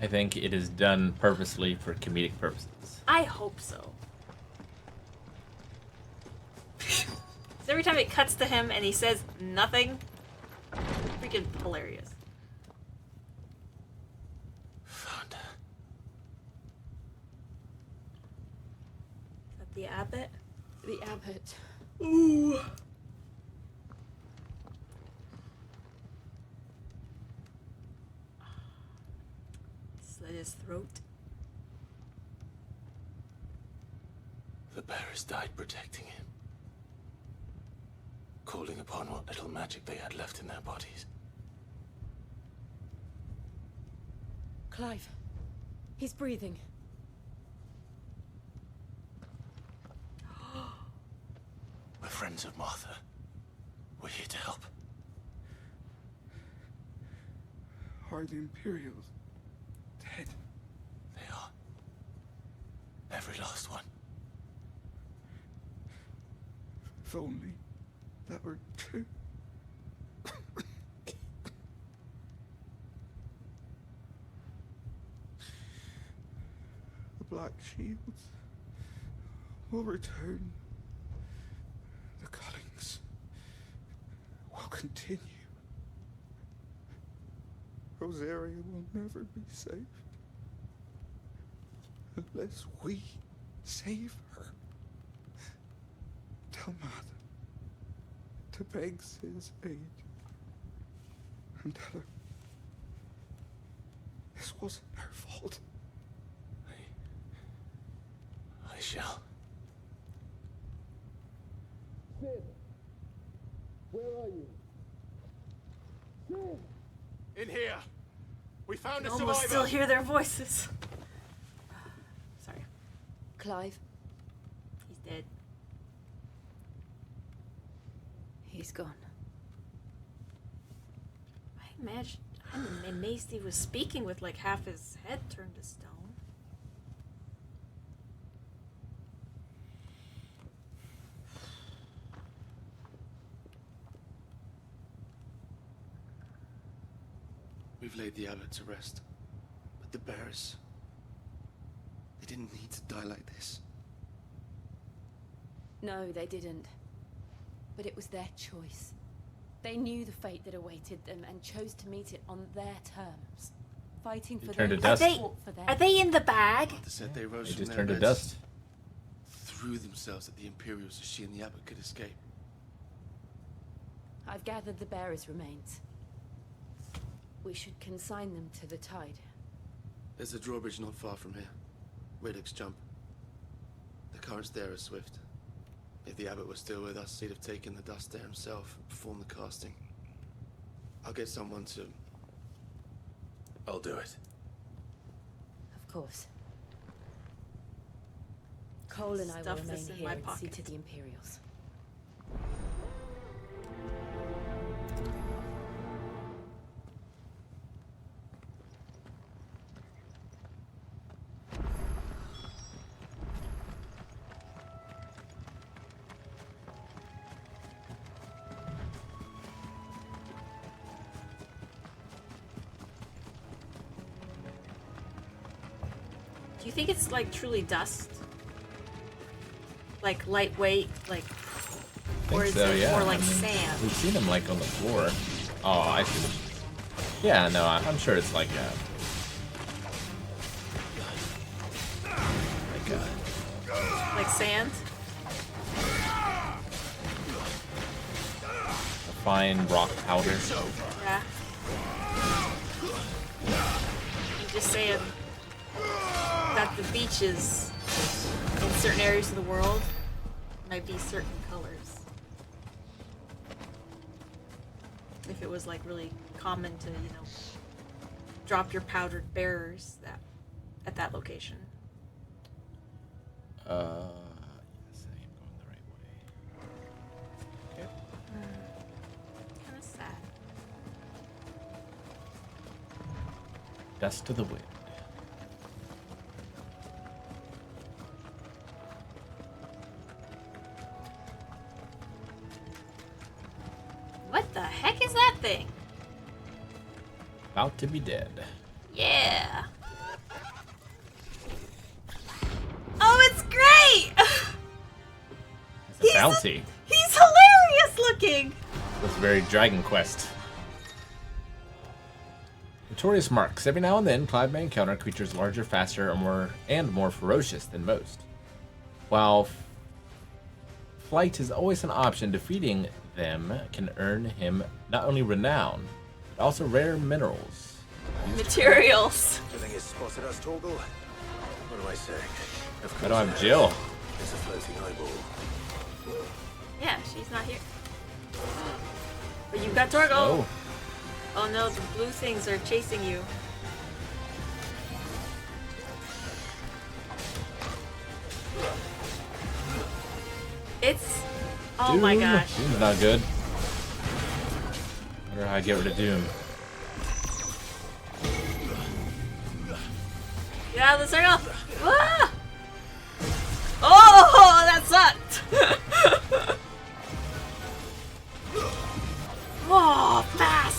I think it is done purposely for comedic purposes. I hope so. So every time it cuts to him and he says nothing, freaking hilarious. Found her. Is that the abbot? The abbot. Ooh. Slit his throat. The bearers died protecting him. Calling upon what little magic they had left in their bodies. Clive. He's breathing. We're friends of Martha. We're here to help. Are the Imperials dead? They are. Every last one. If only that were true. The Black Shields will return. The cullings will continue. Rosaria will never be saved unless we save her. Tell Mother to beg his aid and tell her this wasn't her fault. I shall. Sid, where are you? Sid! In here. We found You a almost survivor. still hear their voices. Sorry. Clive. He's dead. He's gone. I'm amazed he was speaking with like half his head turned to stone. We've laid the abbot to rest. But the bearers, they didn't need to die like this. No, they didn't. But it was their choice. They knew the fate that awaited them and chose to meet it on their terms. Fighting for turned to those dust. who fought for them. Are they in the bag? Martha said they rose They from just their turned to beds, dust. threw themselves at the Imperials so she and the abbot could escape. I've gathered the bearers' remains. We should consign them to the tide. There's a drawbridge not far from here. Radix jump. The currents there are swift. If the abbot was still with us, he'd have taken the dust there himself and performed the casting. I'll get someone to... I'll do it. Of course. Cole and I will Stuff remain this in here my and see pocket. to the Imperials. Do you think it's like truly dust? Like lightweight, like, or is so, it yeah. more like I mean, sand? We've seen them like on the floor. Oh, I see. Yeah, no, I'm sure it's like a Like sand? fine rock powder. Yeah. I'm just saying that the beaches in certain areas of the world might be certain colors. If it was like really common to, drop your powdered bearers at that location. Yes, I am going the right way. Okay. Kind of sad. Dust to the wind. About to be dead. Yeah. Oh, it's great. It's a bounty. He's hilarious looking. It's very Dragon Quest. Notorious marks. Every now and then, Clive may encounter creatures larger, faster, or more ferocious than most. While flight is always an option, defeating them can earn him not only renown, but also rare minerals. Materials. I think it's spotted us, Torgal. What am I saying? I don't have Jill. It's a floating eyeball. Yeah, she's not here. But you've got Torgal. Oh. Oh no, the blue things are chasing you. It's... Oh my Doom. gosh. Doom's not good. Wonder how I get rid of Doom. Get out of the circle! Ah! Oh, that sucked! Oh, fast!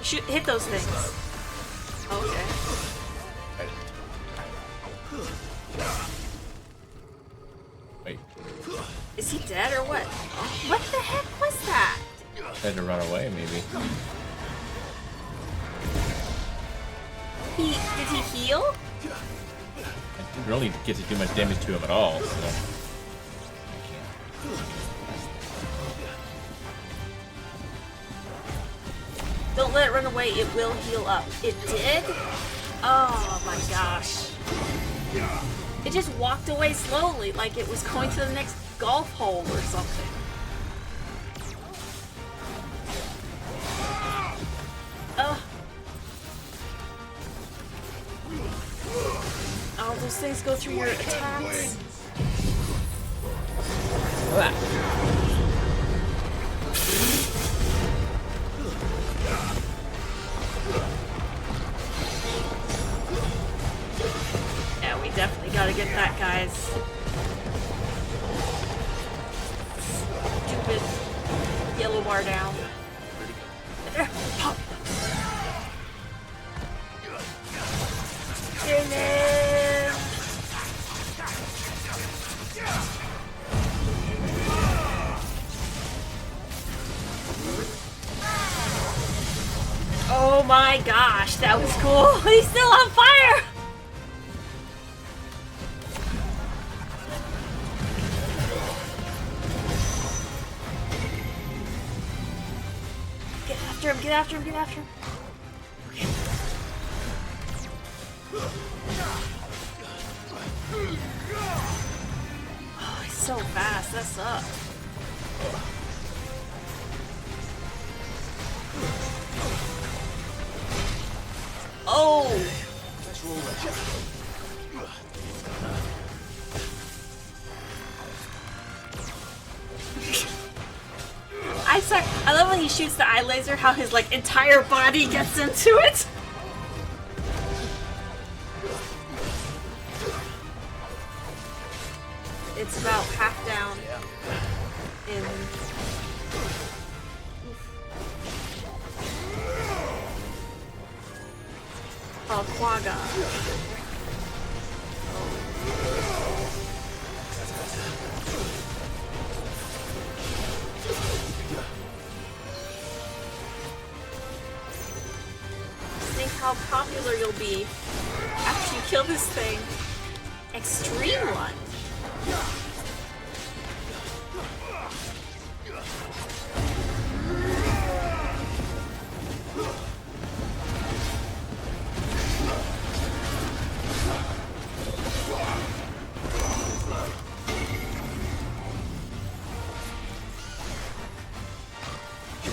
Shoot, hit those things. Okay. Wait. Is he dead or what? What the heck was that? Tried to run away, maybe. Did he heal? I didn't really get to do much damage to him at all, so... Don't let it run away, it will heal up. It did? Oh my gosh. It just walked away slowly, like it was going to the next golf hole or something. Oh, those things go through your attacks. Yeah, we definitely gotta get that, guys. Stupid yellow bar down. Get in! Oh my gosh, that was cool. He's still on fire! Get after him, get after him, get after him. Okay. Oh, he's so fast, that sucks. Oh! I love when he shoots the eye laser, how his like entire body gets into it. It's about half down in... Oh, Quagga. Think how popular you'll be after you kill this thing. Extreme one.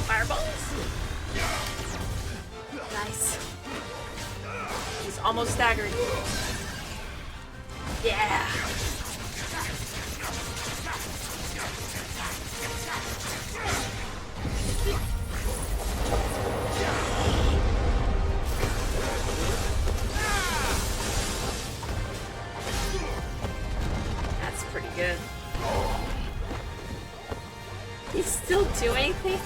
Fireballs. Nice. He's almost staggered. Yeah. That's pretty good. He's still doing things?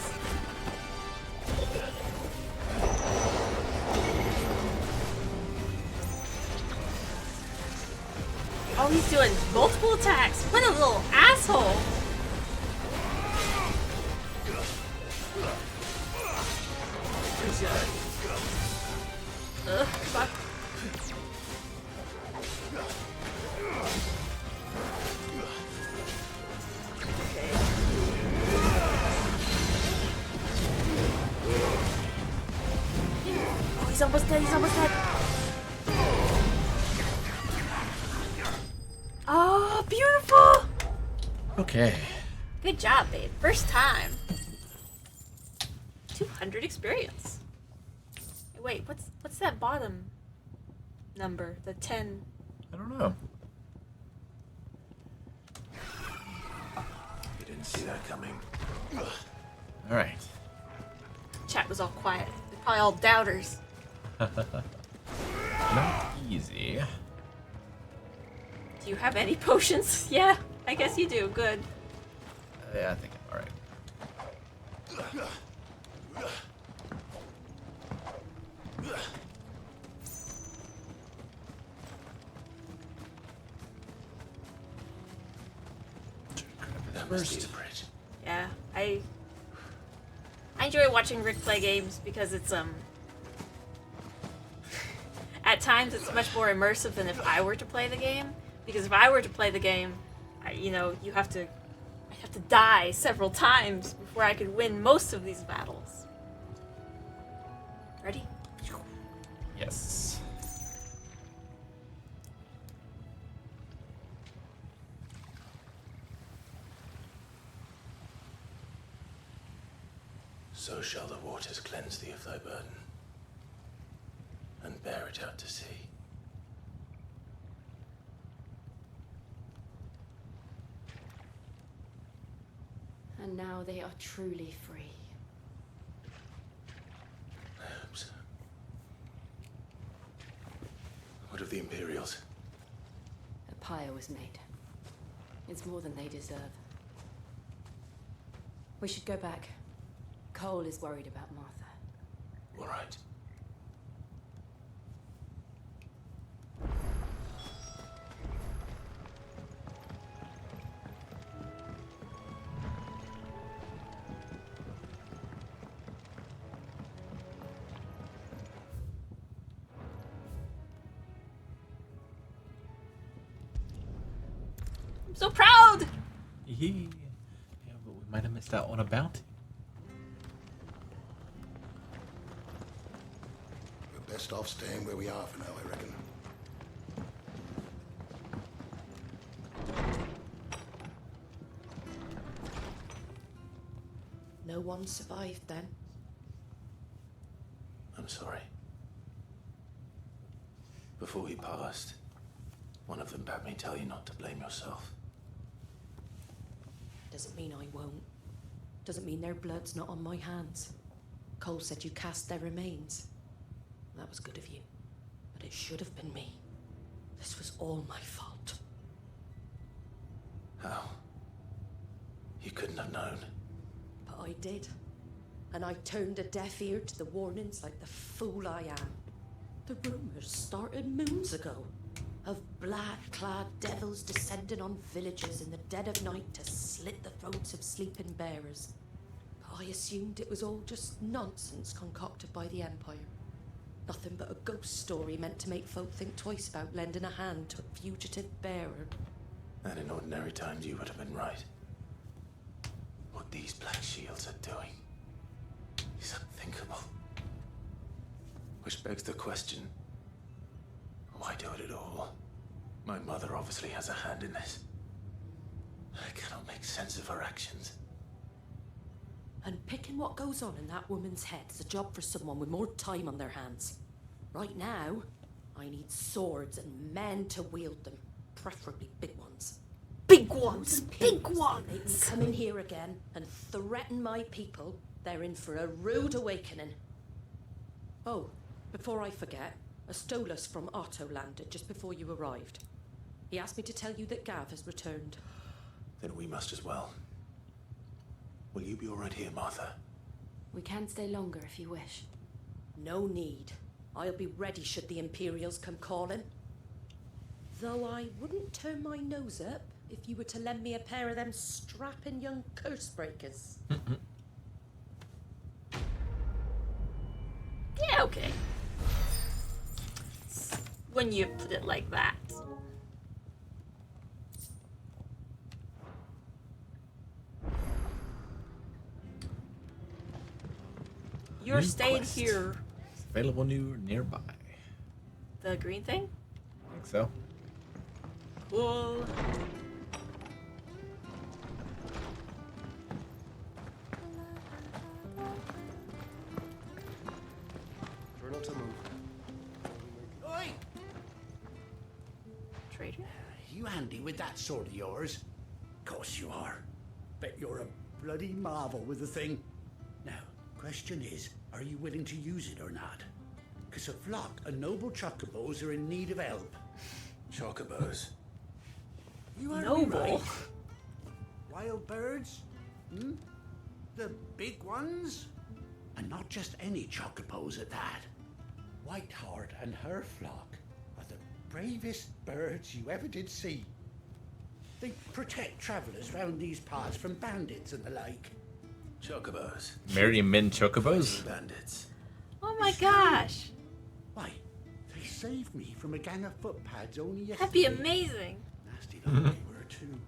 he's doing multiple attacks. What a little asshole. Ugh, fuck. Okay. Oh, he's almost dead, he's almost dead. Oh, beautiful! Okay. Good job, babe. First time. 200 experience. Wait, what's that bottom number? The 10. I don't know. You didn't see that coming. All right. Chat was all quiet. They're probably all doubters. Not easy. Do you have any potions? Yeah, I guess you do. Good. Yeah, I think I'm all right. That must be the bridge. Yeah, I enjoy watching Rick play games because it's at times it's much more immersive than if I were to play the game. Because if I were to play the game, I have to die several times before I could win most of these battles. Ready? Yes. So shall the waters cleanse thee of thy burden, and bear it out to sea. And now they are truly free. I hope so. What of the Imperials? A pyre was made. It's more than they deserve. We should go back. Cole is worried about Martha. All right. I'm so proud! Yeah, but we might have missed out on a bounty. We're best off staying where we are for now, I reckon. No one survived then. I'm sorry. Before he passed, one of them bade me tell you not to blame yourself. Doesn't mean I won't. Doesn't mean their blood's not on my hands. Cole said you cast their remains. That was good of you. But it should have been me. This was all my fault. How? You couldn't have known. But I did. And I turned a deaf ear to the warnings like the fool I am. The rumors started moons ago. Of black-clad devils descending on villages in the dead of night to slit the throats of sleeping bearers. But I assumed it was all just nonsense concocted by the Empire. Nothing but a ghost story meant to make folk think twice about lending a hand to a fugitive bearer. And in ordinary times you would have been right. What these Black Shields are doing is unthinkable. Which begs the question, why do it at all? My mother obviously has a hand in this. I cannot make sense of her actions. And picking what goes on in that woman's head is a job for someone with more time on their hands. Right now, I need swords and men to wield them, preferably big ones. Big ones! Big ones! They can come in here again and threaten my people. They're in for a rude awakening. Oh, before I forget, a Stolas from Otto landed just before you arrived. He asked me to tell you that Gav has returned. Then we must as well. Will you be all right here, Martha? We can stay longer if you wish. No need. I'll be ready should the Imperials come calling. Though I wouldn't turn my nose up if you were to lend me a pair of them strapping young curse breakers. Yeah, okay. When you put it like that. You're New staying quest. here. It's available nearby. The green thing? I think so. Cool. Try not to move. Oi! Traitor? You handy with that sword of yours? Course you are. Bet you're a bloody marvel with the thing. Now, question is, are you willing to use it or not? Because a flock of noble chocobos are in need of help. Chocobos? You are Noble? right. Wild birds? Hmm? The big ones? And not just any chocobos at that. Whiteheart and her flock are the bravest birds you ever did see. They protect travellers round these parts from bandits and the like. Chocobos? Marry men chocobos? Bandits. Oh my gosh. Why, they saved me from a gang of footpads only yesterday. That'd be amazing. Nasty lot they were too.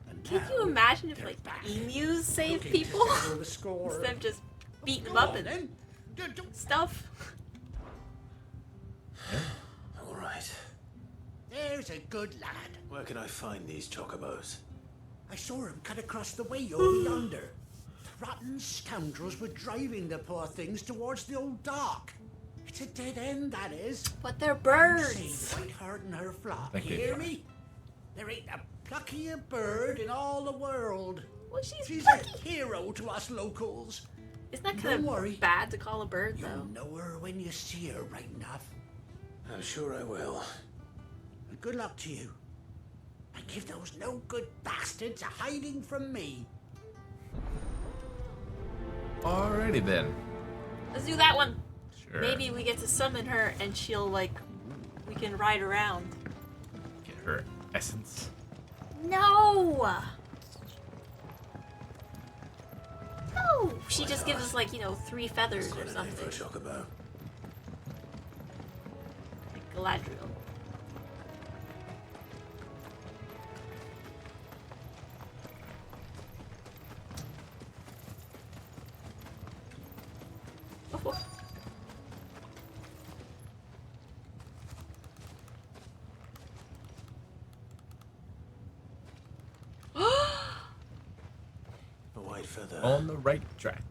And Can now you imagine if they're like back, emus save looking to people settle the score. instead of just beating them Go up on, and then. stuff? All right. There's a good lad. Where can I find these chocobos? I saw him cut across the way over yonder. The rotten scoundrels were driving the poor things towards the old dock. It's a dead end, that is. But they're birds. Save Whiteheart and her flock. Thank You you. hear me? There ain't a pluckier bird in all the world. Well, she's a hero to us locals. Isn't that Don't kind worry. of bad to call a bird though? You'll know her when you see her, right enough. I'm sure I will. And good luck to you. And give those no good bastards a hiding from me. Alrighty then. Let's do that one. Sure. Maybe we get to summon her and she'll like, we can ride around. Get her essence. No! No! She just gives us like, 3 feathers or Quite a name something. for a chocobo. Like Galadriel. Oh. A white feather. On the right track.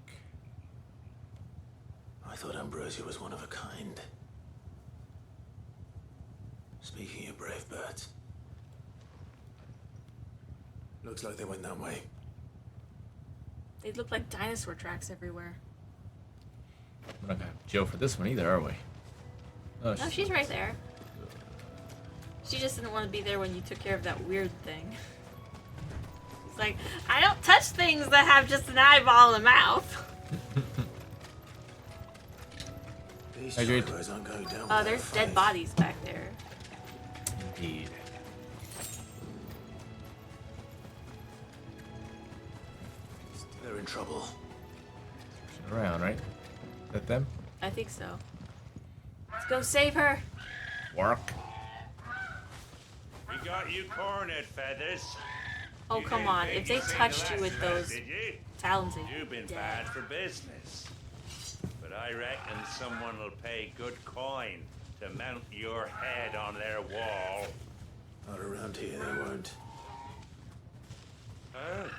I thought Ambrosia was one of a kind. Speaking of brave birds. Looks like they went that way. They look like dinosaur tracks everywhere. We're not gonna have Joe for this one either, are we? Oh, No, she's right there. She just didn't want to be there when you took care of that weird thing. She's like, I don't touch things that have just an eyeball and a mouth. These Agreed. chocobos aren't going down. Oh, there's dead bodies back there. Indeed. They're in trouble. Searching around, right? Is that them? I think so. Let's go save her. Work. We got you cornered, Feathers. Oh, You come didn't on. think If they you'd seen touched the you with last of us, those did you? talons, they'd You've been be dead. bad for business. But I reckon someone will pay good coin to mount your head on their wall. Not around here, they won't. Oh.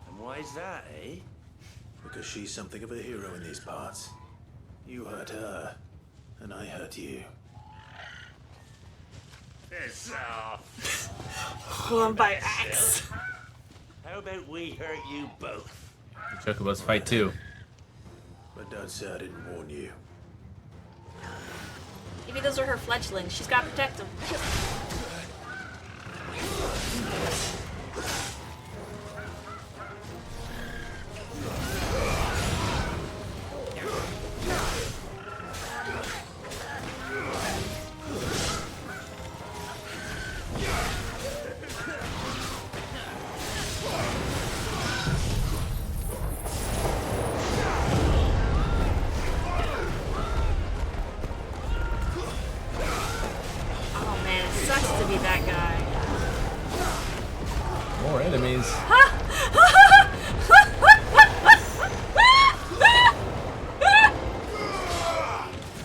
And why's that, eh? Because she's something of a hero in these parts. You hurt her, and I hurt you. Piss off. One by axe. How about we hurt you both? The chocobos fight too. But don't say I didn't warn you. Maybe those are her fledglings. She's got to protect them.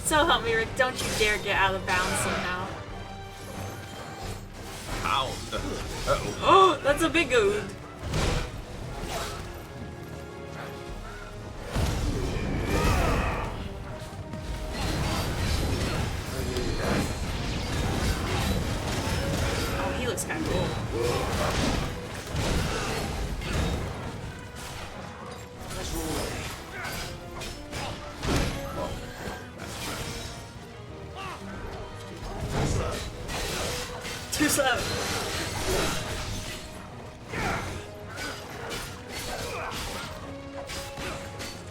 So help me, Rick. Don't you dare get out of bounds somehow. Ow. Uh-oh. Oh, that's a big ood. Oh, he looks kind of cool. Too slow.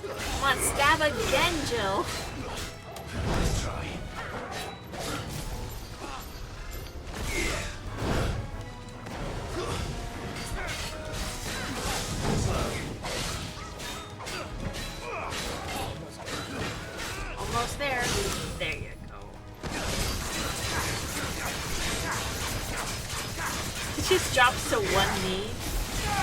Come on, stab again, Jill. Let's try. Almost there. There you go. He just drops to one knee.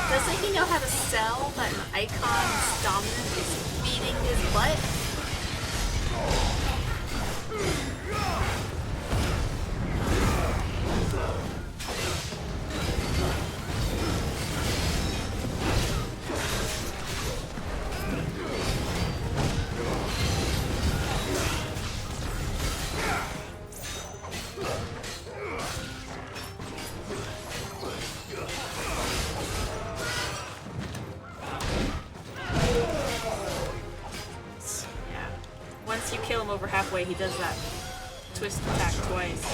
Doesn't he know how to sell that an icon's dominant is beating his butt? Once you kill him over halfway, he does that twist attack twice.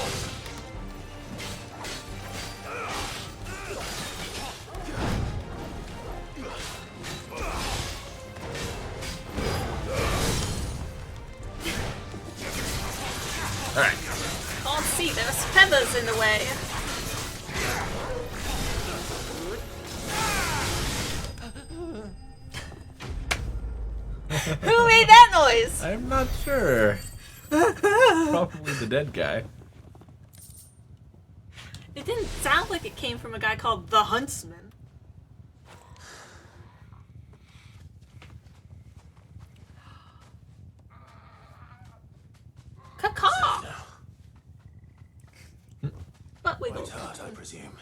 Alright. Can't see, there's feathers in the way. Who made that noise? I'm not sure. Probably the dead guy. It didn't sound like it came from a guy called the Huntsman. Caw-caw! But wiggle. White heart, I presume.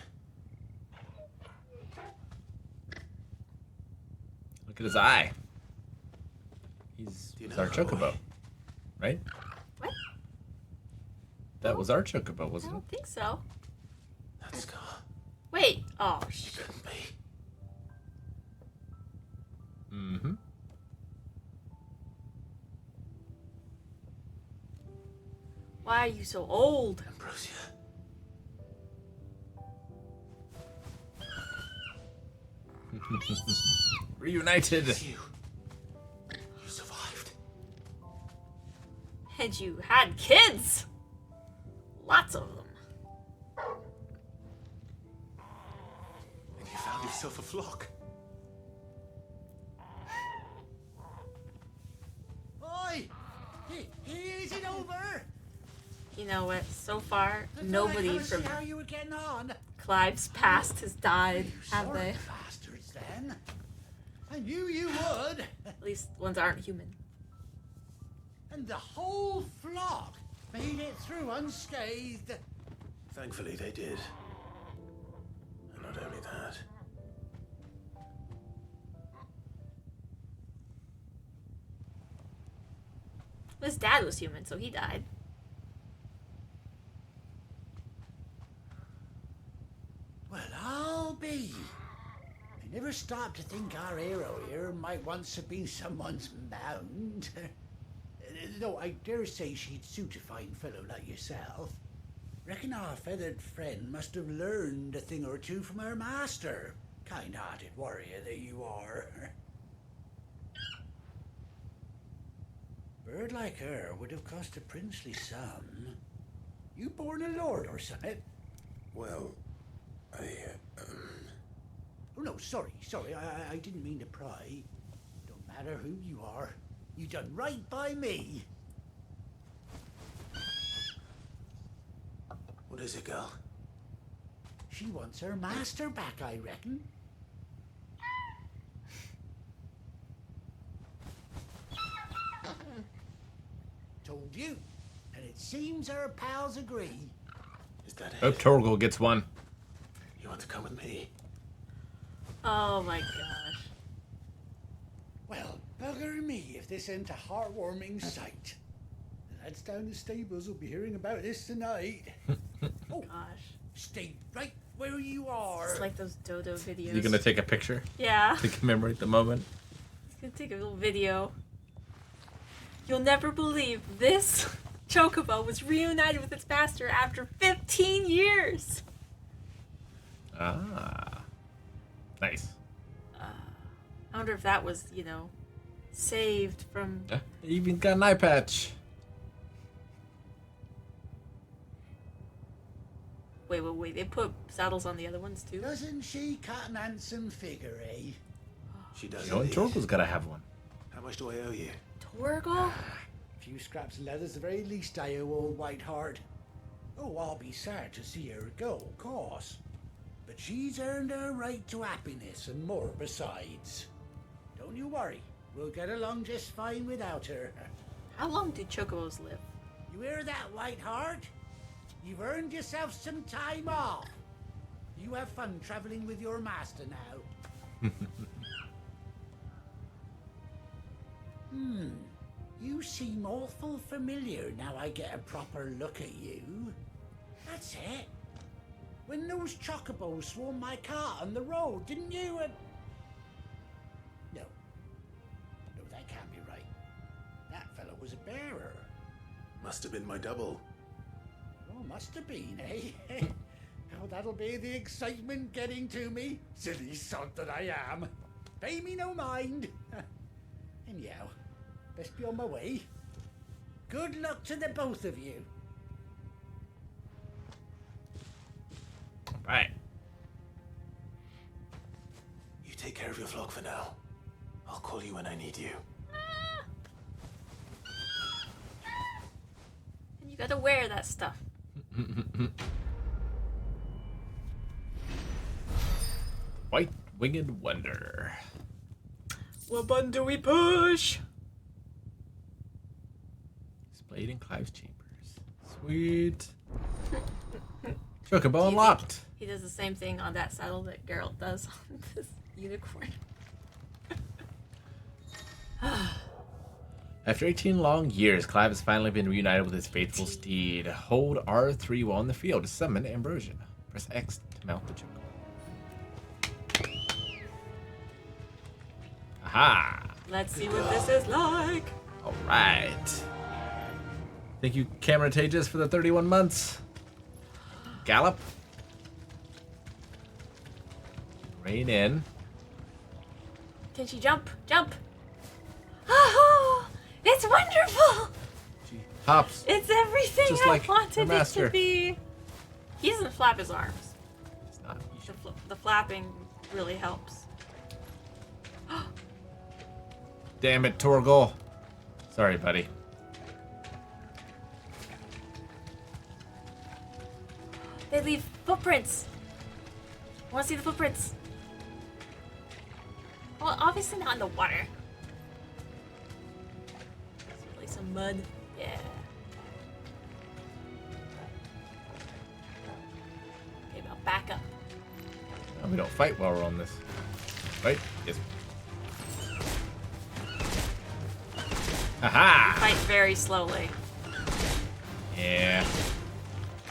Look at his eye. He's our know Chocobo, right? What? That was our Chocobo, I wasn't it? don't think so. That scar. Wait. Oh, shit. Couldn't be. Mm-hmm. Why are you so old? Ambrosia. Reunited. You survived. And you had kids! Lots of them. And you found yourself a flock. Oi! Is it over? You know what? So far, I nobody see from how you were getting on. Clive's past has died, have Sort they? of bastards, then. I knew you would. At least ones aren't human. And the whole flock made it through unscathed. Thankfully, they did. And not only that. His dad was human, so he died. Well, I'll be. I never stopped to think our hero here might once have been someone's mount. Though I dare say she'd suit a fine fellow like yourself. Reckon our feathered friend must have learned a thing or two from her master. Kind-hearted warrior that you are. Bird like her would have cost a princely sum. You born a lord or something? Well, Oh, no, sorry. I didn't mean to pry. Don't matter who you are. You done right by me. What is it, girl? She wants her master back, I reckon. told you. And it seems our pals agree. Is that it? Hope Torgal gets one. You want to come with me? Oh my gosh. Well, bugger me if this ain't a heartwarming sight. The lads down the stables will be hearing about this tonight. Oh gosh. Stay right where you are. It's like those Dodo videos. You gonna take a picture? Yeah. To commemorate the moment. He's gonna take a little video. You'll never believe this Chocobo was reunited with its master after 15 years. Ah. Nice. I wonder if that was, saved from... Yeah, even got an eye patch. Wait. They put saddles on the other ones, too? Doesn't she cut an handsome figure, eh? She does. You know, Torgal's gotta have one. How much do I owe you? Torgal? A few scraps of leather's the very least I owe old Whiteheart. Oh, I'll be sad to see her go, of course. But she's earned her right to happiness and more besides. Don't you worry. We'll get along just fine without her. How long do Chocobos live? You hear that, Whiteheart? You've earned yourself some time off. You have fun traveling with your master now. You seem awful familiar now I get a proper look at you. That's it. When those chocobos swarmed my cart on the road, didn't you? No, that can't be right. That fellow was a bearer. Must have been my double. Oh, must have been, eh? Oh, that'll be the excitement getting to me. Silly sod that I am. Pay me no mind. Anyhow, best be on my way. Good luck to the both of you. Right. You take care of your flock for now. I'll call you when I need you. And you gotta wear that stuff. White-winged wonder. What button do we push? Displayed in Clive's chambers. Sweet. Chocobo unlocked. He does the same thing on that saddle that Geralt does on this unicorn. After 18 long years, Clive has finally been reunited with his faithful steed. Hold R3 while in the field to summon Ambrosia. Press X to mount the Chocobo. Aha! Let's see what this is like. Alright. Thank you, Camera Tages, for the 31 months. Gallop. Rein in. Can she jump? Jump! Oh, it's wonderful! Hops. It's everything Just I like wanted her it master. to be. He doesn't flap his arms. It's not. The flapping really helps. Damn it, Torgal. Sorry, buddy. They leave footprints. I want to see the footprints. Well, obviously not in the water. Let's play some mud. Yeah. Okay, now back up. Oh, we don't fight while we're on this. Right? Yes. Aha! Fight very slowly. Yeah.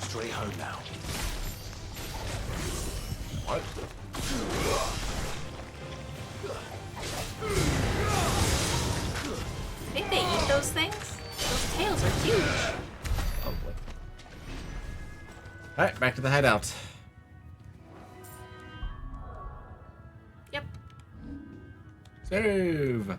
Straight home now. What? I think they eat those things. Those tails are huge. Oh boy. Alright, back to the hideout. Yep. Save!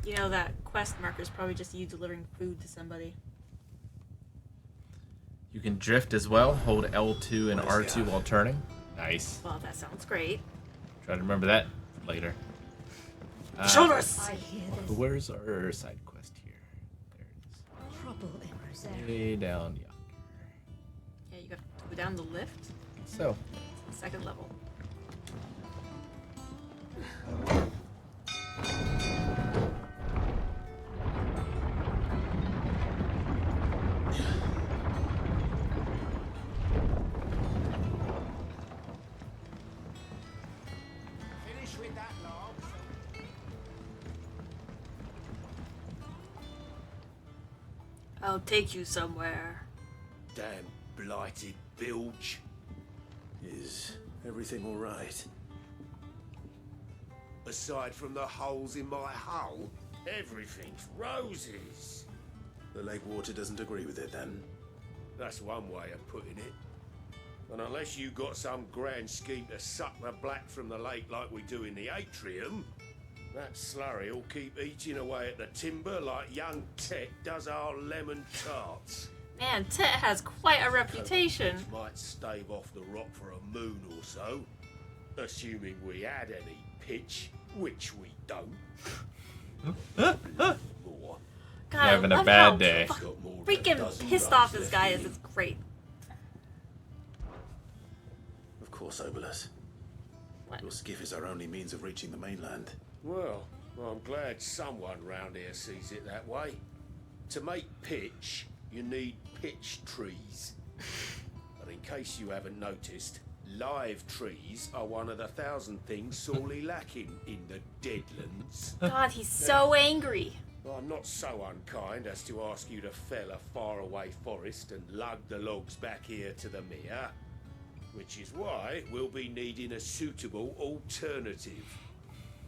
You know that quest marker is probably just you delivering food to somebody. You can drift as well. Hold L2 and R2 while turning. Nice. Well, that sounds great. Try to remember that later. Shoulders! I hear this. Where's our side quest here? There Trouble in it is. Way down yonder. Yeah, you have to go down the lift. So, Second level. Finish with that log. I'll take you somewhere. Damn blighted bilge. Is everything all right? Aside from the holes in my hull, everything's roses. The lake water doesn't agree with it, then? That's one way of putting it. And unless you got some grand scheme to suck the black from the lake like we do in the atrium, that slurry will keep eating away at the timber like young Tet does our lemon tarts. Man, Tet has quite a reputation. Might stave off the rock for a moon or so, assuming we had any pitch, which we don't. More. God, Having I a love bad how day. freaking pissed off this guy is. It's great. Of course, Obolus. Your skiff is our only means of reaching the mainland. Well, I'm glad someone round here sees it that way. To make pitch, you need pitch trees. And in case you haven't noticed, live trees are one of the 1,000 things sorely lacking in the Deadlands. God, he's so angry. Well, I'm not so unkind as to ask you to fell a faraway forest and lug the logs back here to the mere, which is why we'll be needing a suitable alternative.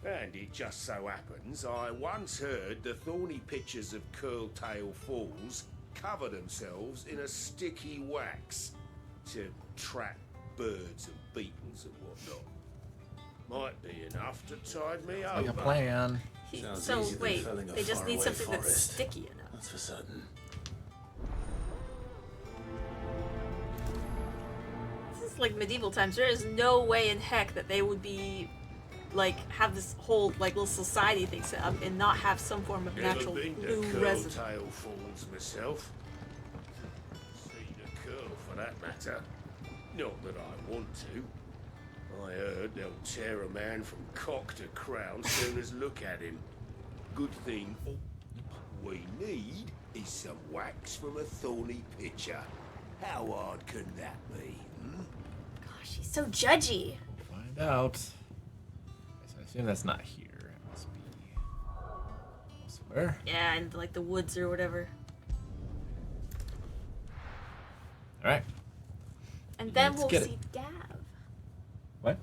And it just so happens I once heard the thorny pitchers of Curltail Falls cover themselves in a sticky wax to trap birds and beetles and whatnot. Might be enough to tide me over. Like a plan. So wait, they just need something that's sticky enough. That's for certain. This is like medieval times. There is no way in heck that they would be like have this whole like little society thing set up and not have some form of natural Never been blue to resin. Curltail Falls myself. Seen a curl for that matter. Not that I want to. I heard they'll tear a man from cock to crown soon as look at him. Good thing we need is some wax from a thorny pitcher. How hard can that be? Gosh, he's so judgy. Find out. I assume that's not here. It must be elsewhere. Yeah, and like the woods or whatever. All right. And then Let's we'll get see it. Gav. What?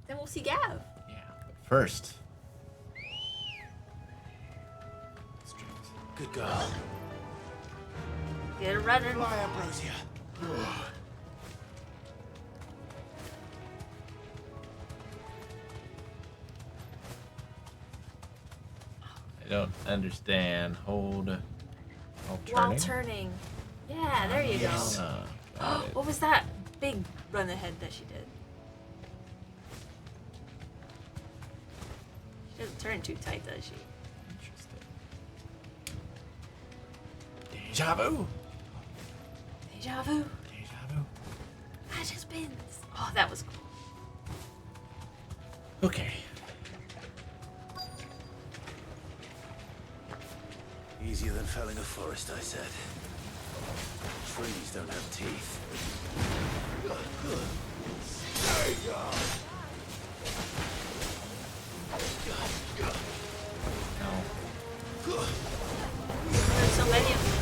Then we'll see Gav. First. Good girl. Get a runner. Fly, Ambrosia. I don't understand. Hold. While While turning. turning. Yeah, there you Yes. go. Got it. What was that big run ahead that she did? She doesn't turn too tight, does she? Deja vu. Deja vu. Deja vu. I just been. Oh, that was cool. Okay. Easier than felling a forest, I said. Trees don't have teeth. There's so many of them.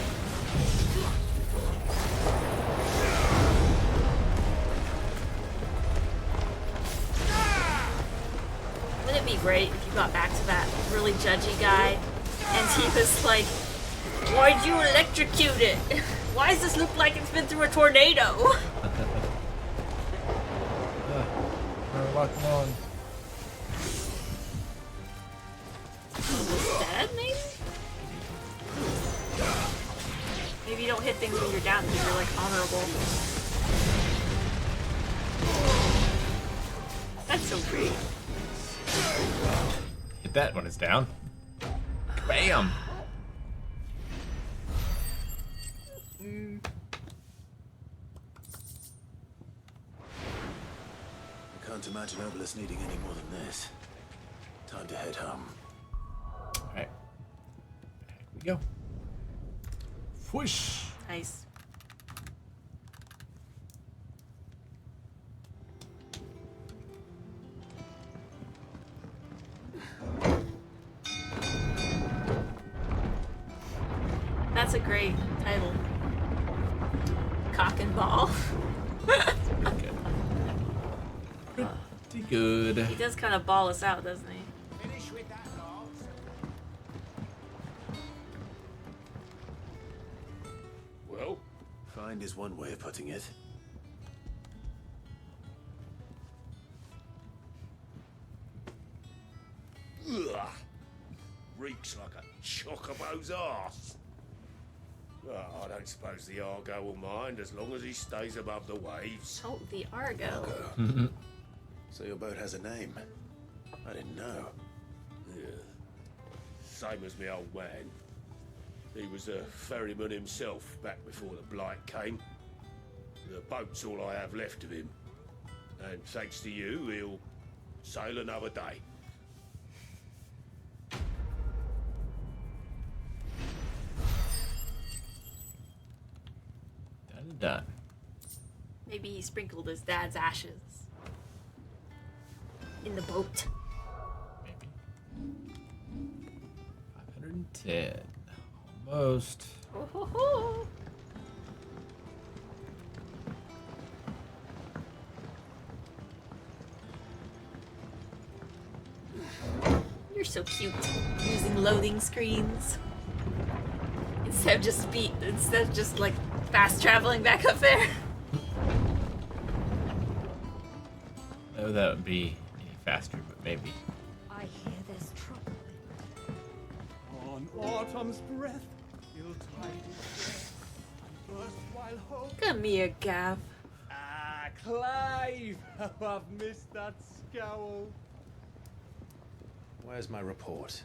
Wouldn't it be great if you got back to that really judgy guy and he was like, why'd you electrocute it? Why does this look like it's been through a tornado? We're walking on. Dead, maybe? Maybe you don't hit things when you're down because you're like honorable. That's so great. Hit that when it's down. Bam! Can't imagine Obelisk needing any more than this. Time to head home. Alright. Here we go. Whoosh! Nice. That's a great title. Cock and ball. Pretty good. He does kind of ball us out, doesn't he? Finish with that, dogs. Well, find is one way of putting it. Ugh. Reeks like a chocobo's arse. Oh, I don't suppose the Argo will mind as long as he stays above the waves. Oh, the Argo. So your boat has a name. I didn't know. Yeah. Same as my old man. He was a ferryman himself back before the blight came. The boat's all I have left of him. And thanks to you, he'll sail another day. Done. Maybe he sprinkled his dad's ashes in the boat. 510. Almost. Oh, ho, ho. You're so cute. Using loading screens instead of just like fast traveling back up there. Oh, that would be any faster, but maybe. I hear there's trouble. On autumn's breath, you'll tide its breath, and burst while hope. Come here, Gav. Ah, Clive! How I've missed that scowl. Where's my report?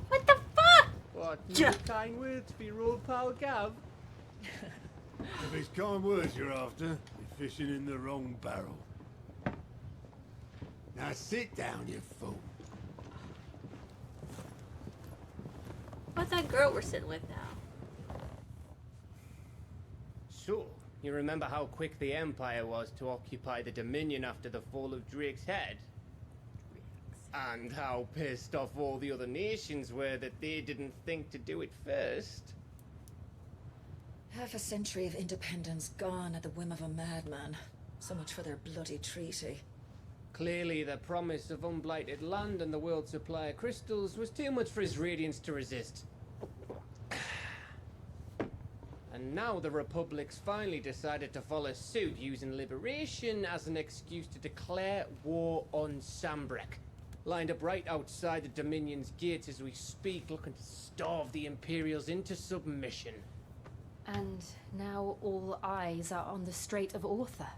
What the fuck? What, Ja- new kind words for your old pal Gav? If it's kind words you're after, you're fishing in the wrong barrel. Now sit down, you fool. What's that girl we're sitting with now? So, you remember how quick the Empire was to occupy the Dominion after the fall of Drake's head? And how pissed off all the other nations were that they didn't think to do it first? Half a century of independence gone at the whim of a madman. So much for their bloody treaty. Clearly, the promise of unblighted land and the world's supply of crystals was too much for his radiance to resist. And now the Republic's finally decided to follow suit, using liberation as an excuse to declare war on Sambrek. Lined up right outside the Dominion's gates as we speak, looking to starve the Imperials into submission. And now all eyes are on the Strait of Author.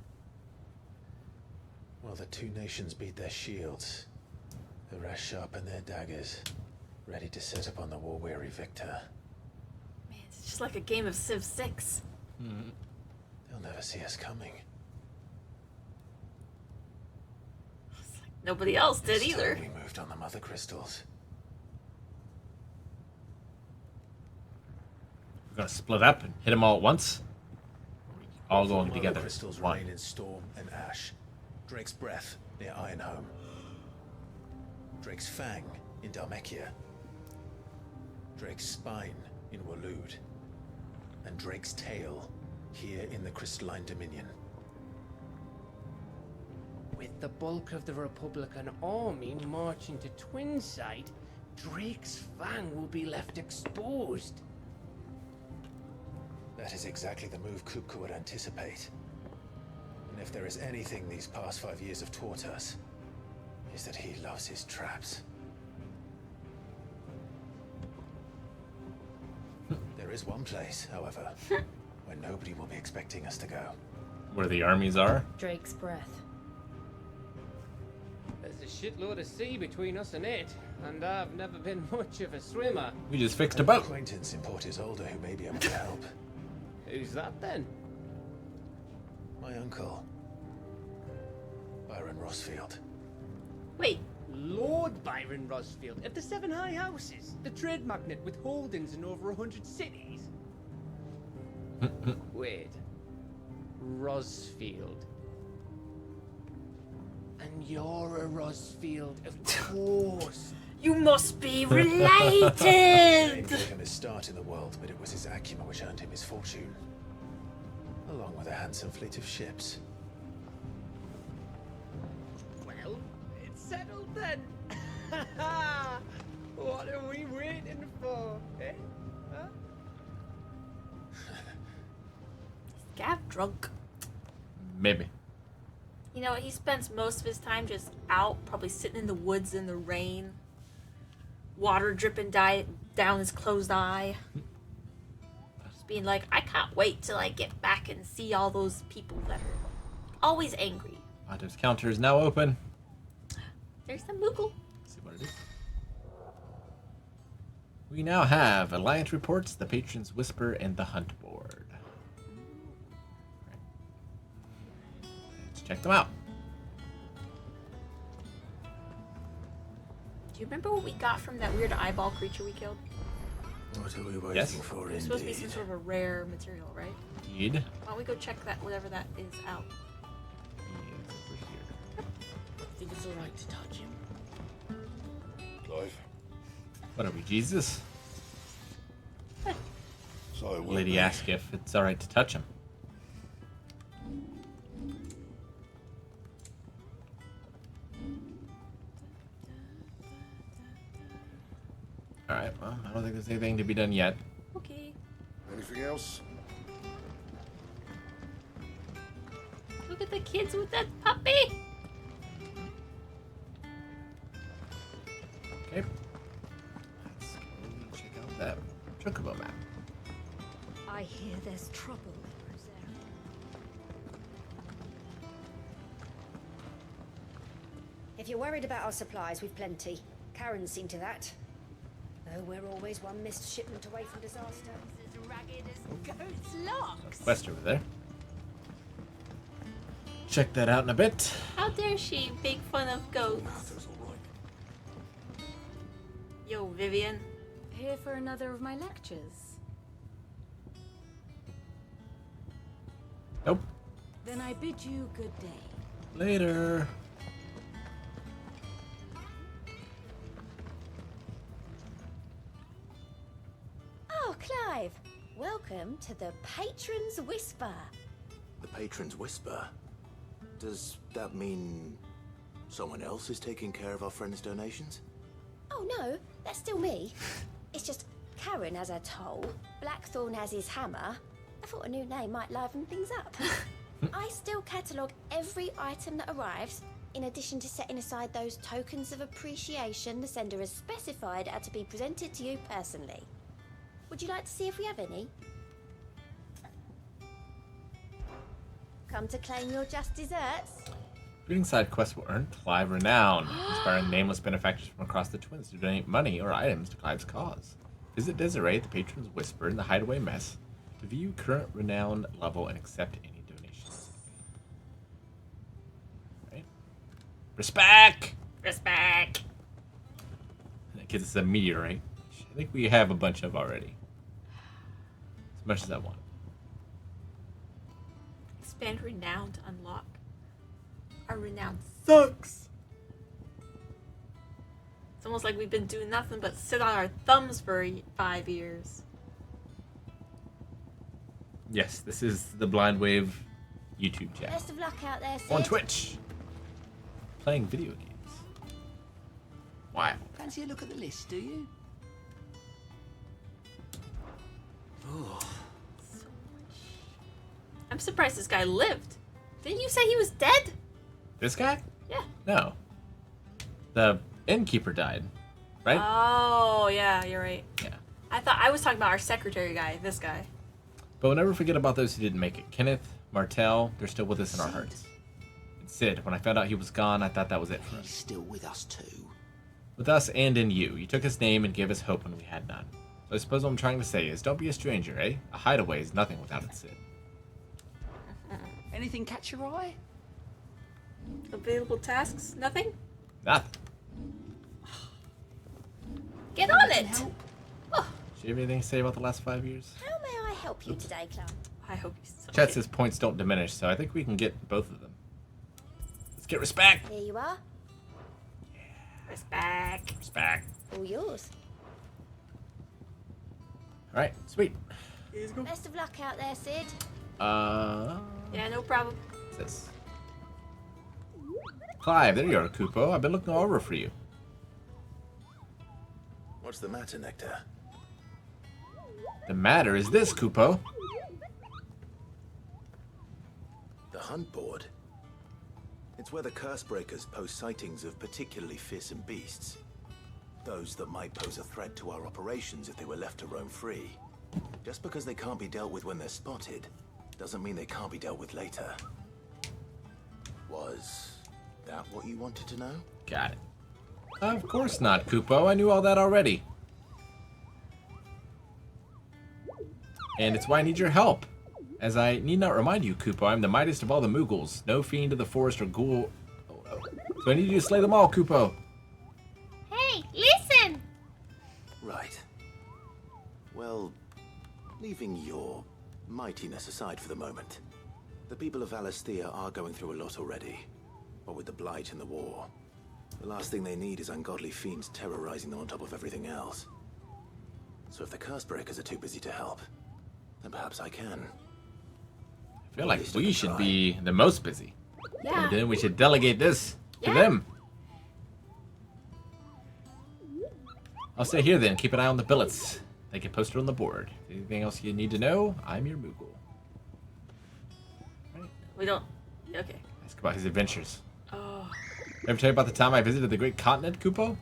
Well, the two nations beat their shields. The rest sharpen their daggers, ready to set upon the war-weary victor. Man, it's just like a game of Civ 6. They'll never see us coming. Nobody else did This either. time we moved on the mother crystals. We're gonna split up and hit them all at once. All going Mother together. crystals One. remain in Storm and Ash. Drake's Breath near Ironhome. Drake's Fang in Dhalmekia. Drake's Spine in Waloed. And Drake's Tail here in the Crystalline Dominion. With the bulk of the Republican army marching to Twinside, Drake's Fang will be left exposed. That is exactly the move Kupka would anticipate. And if there is anything these past 5 years have taught us, is that he loves his traps. There is one place, however, where nobody will be expecting us to go. Where the armies are? Drake's Breath. There's a shitload of sea between us and it, and I've never been much of a swimmer. We just fixed a An boat. acquaintance in Port Isolde who may be able to help. Who's that then? My uncle. Byron Rossfield. Wait. Lord Byron Rossfield of the Seven High Houses, the trade magnate with holdings in over 100 cities. Wait. Rossfield. And you're a Rossfield, of course. You must be Jane related! gave him his start in the world, but it was his acumen which earned him his fortune. Along with a handsome fleet of ships. Well, it's settled then. What are we waiting for, eh? Huh? Gav drunk. Maybe. You know, he spends most of his time just out, probably sitting in the woods in the rain. Water dripping down his closed eye. Just being like, I can't wait till I get back and see all those people that are always angry. Otto's counter is now open. There's the Moogle. Let's see what it is. We now have Alliance Reports, The Patron's Whisper, and The Hunt Board. Let's check them out. Do you remember what we got from that weird eyeball creature we killed? What are we waiting Yes. for, It's supposed to be some indeed? sort of a rare material, right? Indeed. Why don't we go check that, whatever that is, out? Think it's alright to touch him? Clive, What are we, Jesus? so it will Lady be. asked if it's alright to touch him. Alright, well, I don't think there's anything to be done yet. Okay. Anything else? Look at the kids with that puppy! Okay. Let's go check out that Chocobo map. I hear there's trouble. If you're worried about our supplies, we've plenty. Karen's seen to that. Though we're always one missed shipment away from disaster. As ragged as goat's locks. Quest over there. Check that out in a bit. How dare she make fun of goats? Yo, Vivian. Here for another of my lectures. Nope. Then I bid you good day. Later. Oh, Clive! Welcome to the Patron's Whisper. The Patron's Whisper? Does that mean someone else is taking care of our friend's donations? Oh no, that's still me. It's just Karen has her toll, Blackthorn has his hammer. I thought a new name might liven things up. I still catalogue every item that arrives, in addition to setting aside those tokens of appreciation the sender has specified are to be presented to you personally. Would you like to see if we have any? Come to claim your just desserts? Reading side quests will earn Clive renown, inspiring nameless benefactors from across the Twins to donate money or items to Clive's cause. Visit Desiree, the Patron's Whisper, in the Hideaway Mess to view current renown level and accept any donations. Right. Respect! Respect! That gives us a meteorite, which I think we have a bunch of already. As much as I want. Expand renown to unlock. Our renown sucks. It's almost like we've been doing nothing but sit on our thumbs for 5 years. Yes, this is the Blind Wave YouTube channel. Best of luck out there, Sid. On Twitch. Playing video games. Wow. Fancy a look at the list, do you? Oh. I'm surprised this guy lived. Didn't you say he was dead? This guy? Yeah. No. The innkeeper died, right? Oh, yeah, you're right. Yeah. I was talking about our secretary guy, this guy. But we'll never forget about those who didn't make it. Kenneth, Martell, they're still with us in our hearts. And Sid, when I found out he was gone, I thought that was it for us. He's still with us too. With us and in you. You took his name and gave us hope when we had none. So I suppose what I'm trying to say is, don't be a stranger, eh? A hideaway is nothing without its Sid. Anything catch your eye? Available tasks? Nothing? Nothing. Get on it! Do you have anything to say about the last 5 years? How may I help you today, clown? I hope you so. Chet says points don't diminish, so I think we can get both of them. Let's get respect. Here you are. Respect. Respect. All yours. All right, sweet. Best of luck out there, Sid. Yeah, no problem. What's this? Clive, there you are, Kupo. I've been looking all over for you. What's the matter, Nectar? The matter is this, Kupo. The hunt board. It's where the curse breakers post sightings of particularly fearsome beasts. Those that might pose a threat to our operations if they were left to roam free. Just because they can't be dealt with when they're spotted, doesn't mean they can't be dealt with later. Was that what you wanted to know? Got it. Of course not, Kupo. I knew all that already. And it's why I need your help. As I need not remind you, Kupo, I'm the mightiest of all the Moogles. No fiend of the forest or ghoul. Oh, no. So I need you to slay them all, Kupo. Hey, listen! Right. Well, leaving your mightiness aside for the moment, the people of Valisthea are going through a lot already. What with the Blight and the war. The last thing they need is ungodly fiends terrorizing them on top of everything else. So if the curse breakers are too busy to help, then perhaps I can. I feel like we should be the most busy. Yeah. And then we should delegate this to them. I'll stay here then. Keep an eye on the billets. They get posted on the board. Anything else you need to know? I'm your Moogle. We don't. Okay. Ask about his adventures. Oh. Ever tell you about the time I visited the Great Continent, Kupo?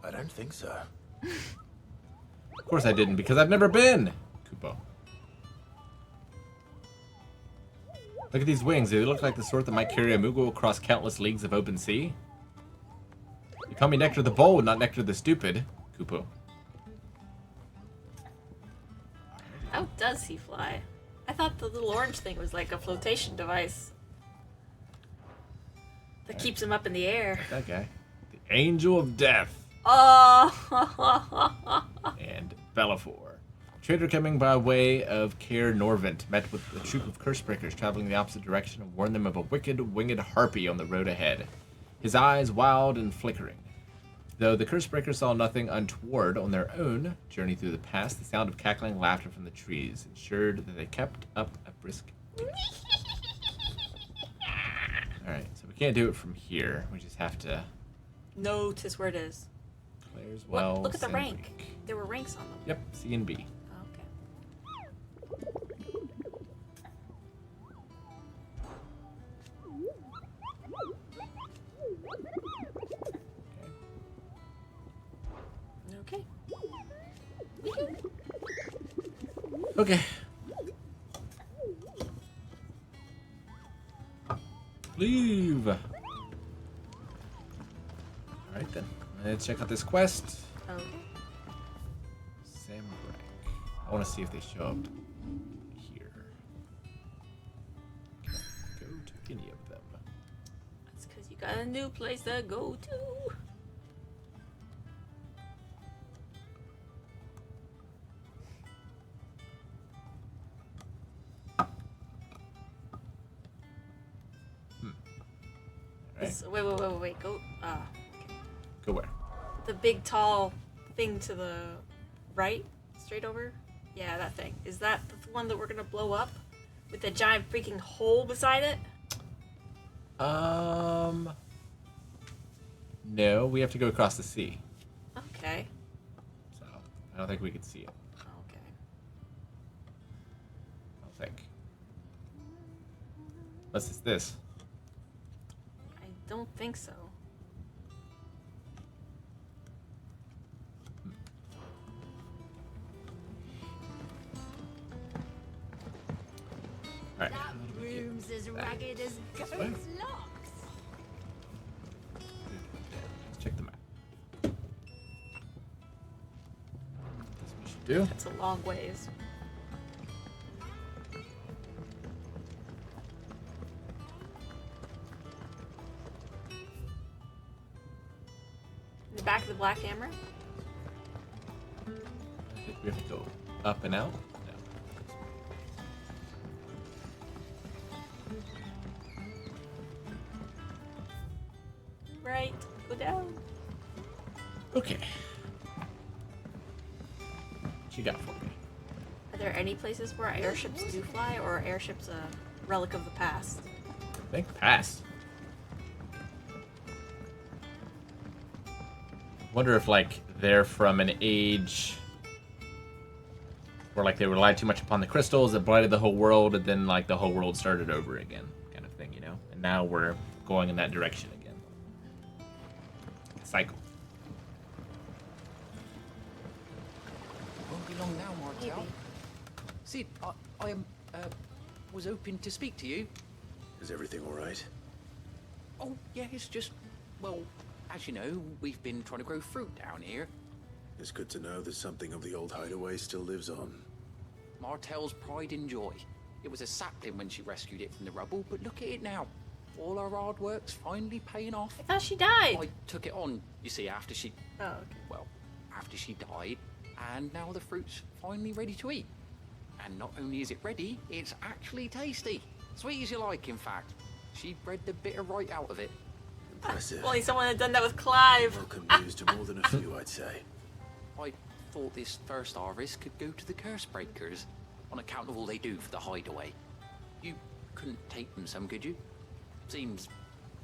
I don't think so. Of course I didn't, because I've never been, Kupo. Look at these wings. They look like the sort that might carry a Moogle across countless leagues of open sea. You call me Nectar the Bold, not Nectar the Stupid, Kupo. How does he fly? I thought the little orange thing was like a flotation device that keeps him up in the air. That guy. The Angel of Death. Oh. And Bellafor. Trader coming by way of Caer Norvent met with a troop of Cursebreakers traveling the opposite direction and warned them of a wicked, winged harpy on the road ahead. His eyes wild and flickering. Though the Cursebreakers saw nothing untoward on their own journey through the pass, the sound of cackling laughter from the trees ensured that they kept up a brisk pace. Alright, so we can't do it from here. We just have to... Notice where it is. Claire's Well. Look at the Sandreak. rank. There were ranks on them. Yep, C and B. Okay. Okay. Leave. Alright then. Let's check out this quest. Okay. Sambrek. I want to see if they show up here. Go to any of them. That's because you got a new place to go to. Wait. Go. Go where? The big tall thing to the right, straight over. Yeah, that thing. Is that the one that we're gonna blow up with the giant freaking hole beside it? No, we have to go across the sea. Okay. So I don't think we could see it. Okay. I don't think. Unless it's this. I don't think so. Alright. That room's as ragged as goat's way. locks. Let's check the map. That's what we should do. That's a long ways. the back of the Black Hammer? I think we have to go up and out. Right. Go down. Okay. What you got for me? Are there any places where airships do fly, or are airships a relic of the past? I think past. Wonder if like they're from an age where like they relied too much upon the crystals that blighted the whole world, and then like the whole world started over again, kind of thing, you know. And now we're going in that direction again. Cycle. Won't be long now, Martel. Sid, I was hoping to speak to you. Is everything all right? Oh, yeah, it's just, well, as you know, we've been trying to grow fruit down here. It's good to know that something of the old hideaway still lives on. Martel's pride and joy. It was a sapling when she rescued it from the rubble, but look at it now. All our hard work's finally paying off. I thought she died. I took it on, you see, after she... Oh, okay. Well, after she died, and now the fruit's finally ready to eat. And not only is it ready, it's actually tasty. Sweet as you like, in fact. She bred the bitter right out of it. Impressive. Only someone had done that with Clive. Welcome news to more than a few, I'd say. I thought this first harvest could go to the curse breakers, on account of all they do for the hideaway. You couldn't take them some, could you? Seems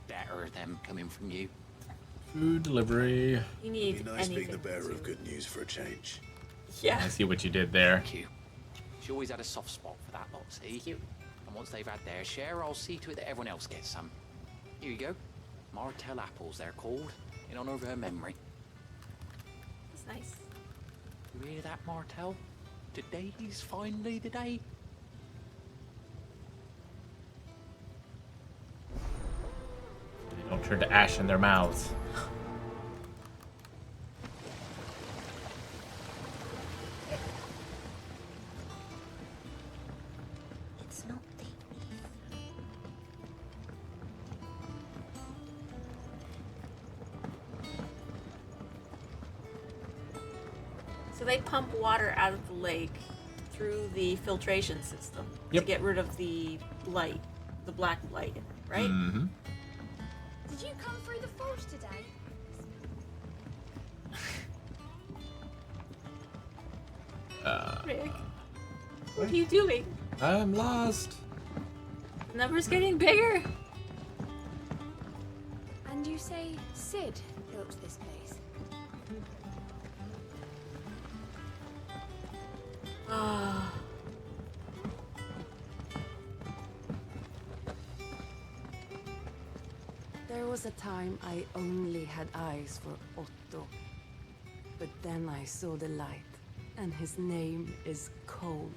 better them coming from you. Food delivery. You need It'd be nice being anything the bearer to- of good news for a change. Yeah. I see what you did there. Thank you. She always had a soft spot for that lot, see? Cute. And once they've had their share, I'll see to it that everyone else gets some. Here you go. Martel apples, they're called, in honor of her memory. That's nice. You hear that, Martel? Today's finally the day. They don't turn to ash in their mouths. It's not the So they pump water out of the lake through the filtration system Yep. to get rid of the light, the black light in it, right? Mm-hmm. Did you come through the forge today? Rick, what are you doing? I'm lost. The number's getting bigger. And you say Sid built this place? Ah. There was a time I only had eyes for Otto. But then I saw the light, and his name is Cole.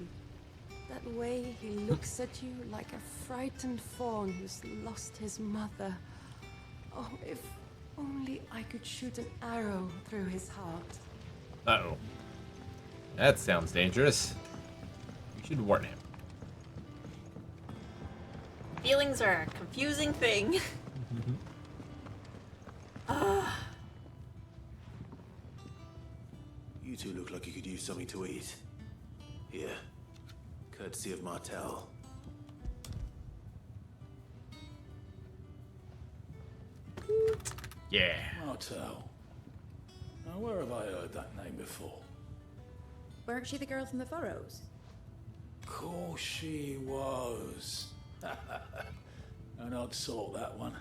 That way he looks at you like a frightened fawn who's lost his mother. Oh, if only I could shoot an arrow through his heart. Uh-oh. That sounds dangerous. You should warn him. Feelings are a confusing thing. You two look like you could use something to eat. Here. Courtesy of Martel. Yeah. Martel. Now, where have I heard that name before? Weren't she the girl from the Furrows? Course she was. An odd sort, that one.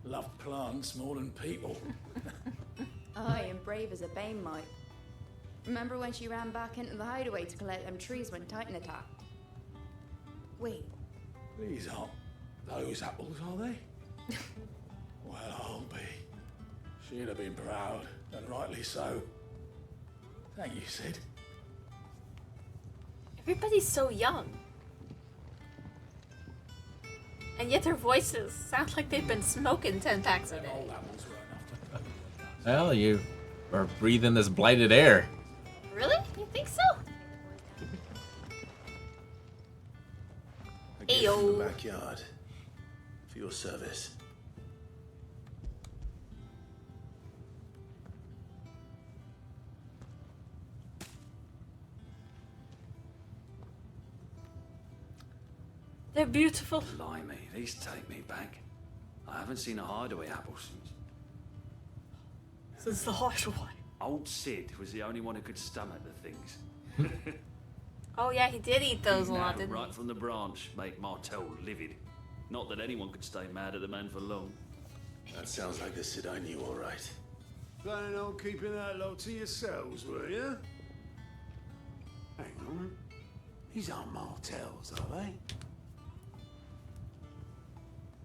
Loved plants more than people. Aye, and brave as a bane might. Remember when she ran back into the hideaway to collect them trees when Titan attacked? Wait, These aren't those apples, are they? Well, I'll be. She'd have been proud, and rightly so. Thank you, Sid. Everybody's so young. And yet their voices sound like they've been smoking 10 packs a day. Well, you are breathing this blighted air. Really? You think so? A gift from Ayo. the backyard. For your service. They're beautiful. Blimey, these take me back. I haven't seen a hideaway apple Since the hideaway. Old Sid was the only one who could stomach the things. Oh yeah, he did eat those a He lot, nabbed didn't right he? from the branch, made Martel livid. Not that anyone could stay mad at the man for long. That sounds like the Sid I knew, all right. Planning on keeping that lot to yourselves, were you? Hang on. These aren't Martels, are they?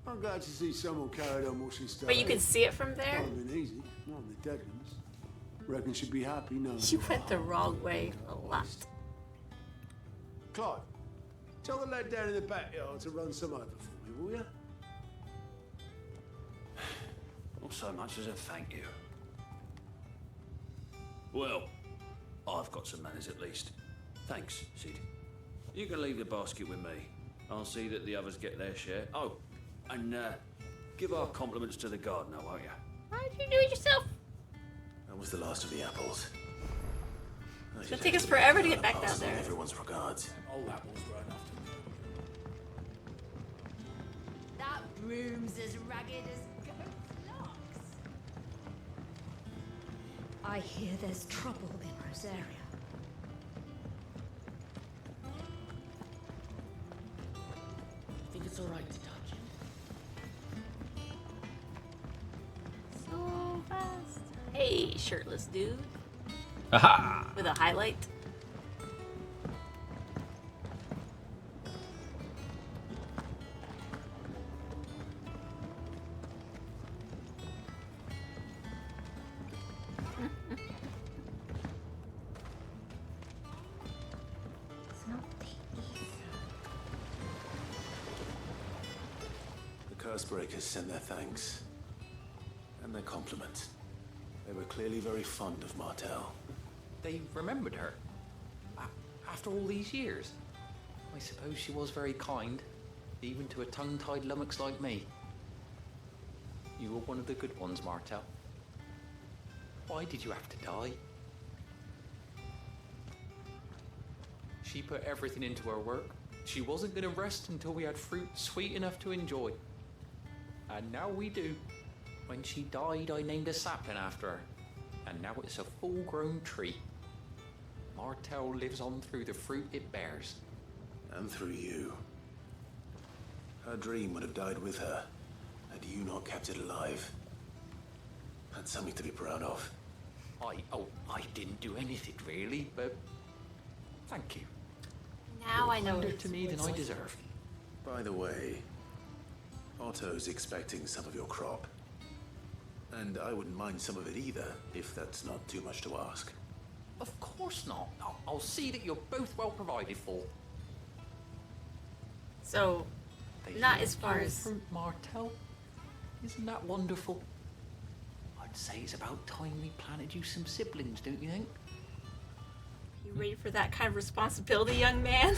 I'm glad to see someone carried on what she started. But you can see it from there? Not been easy, not in the dead ones. Reckon she'd be happy knowing. You went the wrong way a lot. Clive, tell the lad down in the backyard to run some over for me, will you? Not so much as a thank you. Well, I've got some manners at least. Thanks, Sid. You can leave the basket with me. I'll see that the others get their share. Oh, and give our compliments to the gardener, won't you? Why did you do it yourself? That was the last of the apples. It's gonna take us forever to get back down there. Everyone's regards. Old apples grown after me. That broom's as ragged as goat's locks. I hear there's trouble in Rosaria. Think it's alright to touch? So fast. Hey, shirtless dude. Aha! With a highlight. It's not the ether. The Cursebreakers sent their thanks. And their compliments. They were clearly very fond of Martel. They remembered her. After all these years. I suppose she was very kind, even to a tongue-tied lummox like me. You were one of the good ones, Martel. Why did you have to die? She put everything into her work. She wasn't going to rest until we had fruit sweet enough to enjoy. And now we do. When she died, I named a sapling after her. And now it's a full-grown tree. Martel lives on through the fruit it bears. And through you. Her dream would have died with her, had you not kept it alive. That's something to be proud of. I didn't do anything really, but thank you. Now I know Kinder it's to me than I deserve. By the way, Otto's expecting some of your crop. And I wouldn't mind some of it either, if that's not too much to ask. Of course not. I'll see that you're both well provided for. So, not as far as fruit, Martel. Isn't that wonderful? I'd say it's about time we planted you some siblings, don't you think? you ready for that kind of responsibility, young man?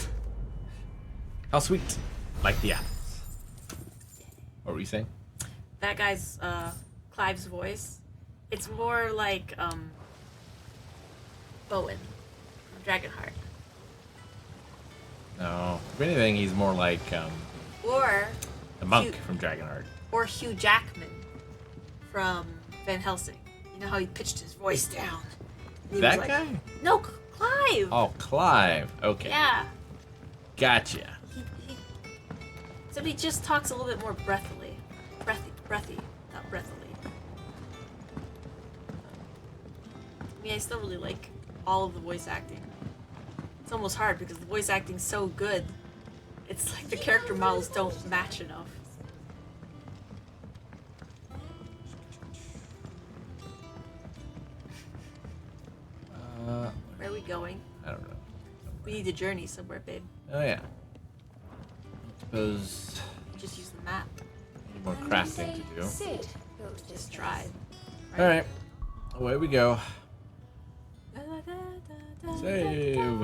How sweet. Like the apples. What were you saying? That guy's Clive's voice. It's more like Bowen from Dragonheart. No. If anything, he's more like Or the monk Hugh, from Dragonheart. or Hugh Jackman from Van Helsing. You know how he pitched his voice down. He That was like, guy? No, Clive. Oh, Clive. Okay. Yeah. Gotcha. So he just talks a little bit more breathily. Breathy, not breathily. I mean, I still really like all of the voice acting. It's almost hard because the voice acting's so good. It's like the character models don't match enough. Where are we going? I don't know. We need to journey somewhere, babe. Oh, yeah. I suppose Just use the map. any more crafting to do. Sid built this Just tried. Alright. Away we go. Save.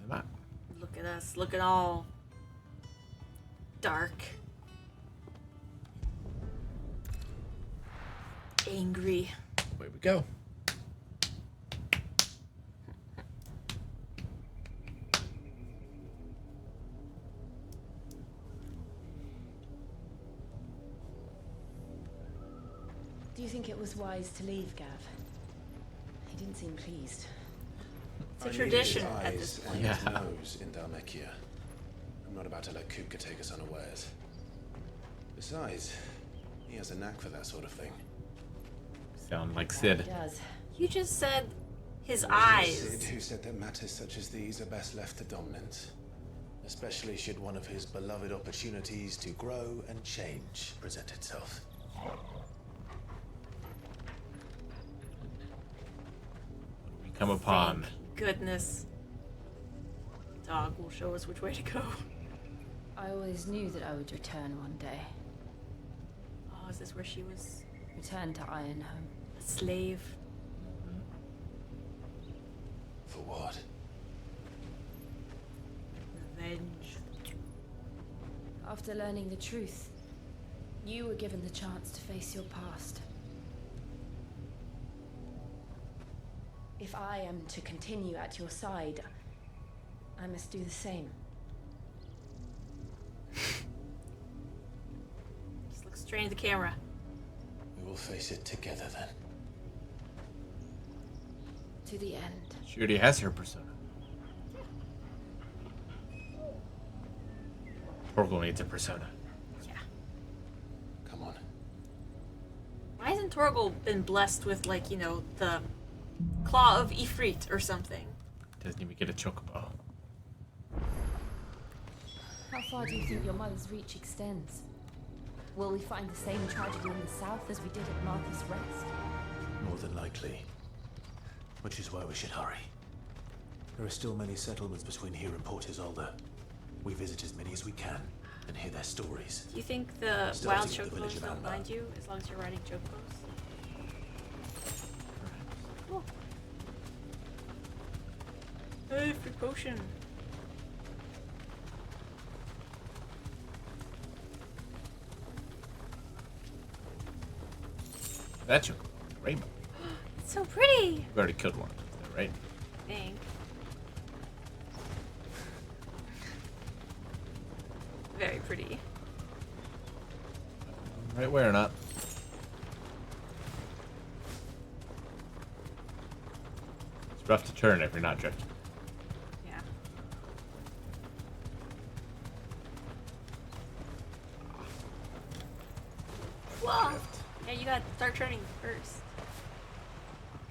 The map. Look at us, looking all dark. Angry. Away we go. Do you think it was wise to leave, Gav? He didn't seem pleased. It's a tradition I at need this his point. eyes and nose in Dhalmekia. I'm not about to let Kupka take us unawares. Besides, he has a knack for that sort of thing. Sound like Sid. He does. You just said his It was eyes. Sid who said that matters such as these are best left to dominance. Especially should one of his beloved opportunities to grow and change present itself. We come upon. Thank goodness. Dog will show us which way to go. I always knew that I would return one day. Oh, is this where she was Return to Ironhome. a slave? For what? Revenge. After learning the truth, you were given the chance to face your past. If I am to continue at your side, I must do the same. Just look straight at the camera. We will face it together then. To the end. She already has her persona. Torgal needs a persona. Yeah. Come on. Why hasn't Torgal been blessed with, like, you know, the Claw of Ifrit or something? Doesn't even get a chocobo. How far do you think your mother's reach extends? Will we find the same tragedy in the south as we did at Martha's Rest? More than likely. Which is why we should hurry. There are still many settlements between here and Port Isolde. We visit as many as we can and hear their stories. Do you think the Starting wild with the village chocobos of don't Amber. mind you as long as you're riding chocobos? Cool. Hey, free potion. That chocobo. Rainbow. It's so pretty. We've already killed one, right? I think. Very pretty. Right where or not? It's rough to turn if you're not drifting. Yeah. Whoa! Yeah, you gotta start turning first.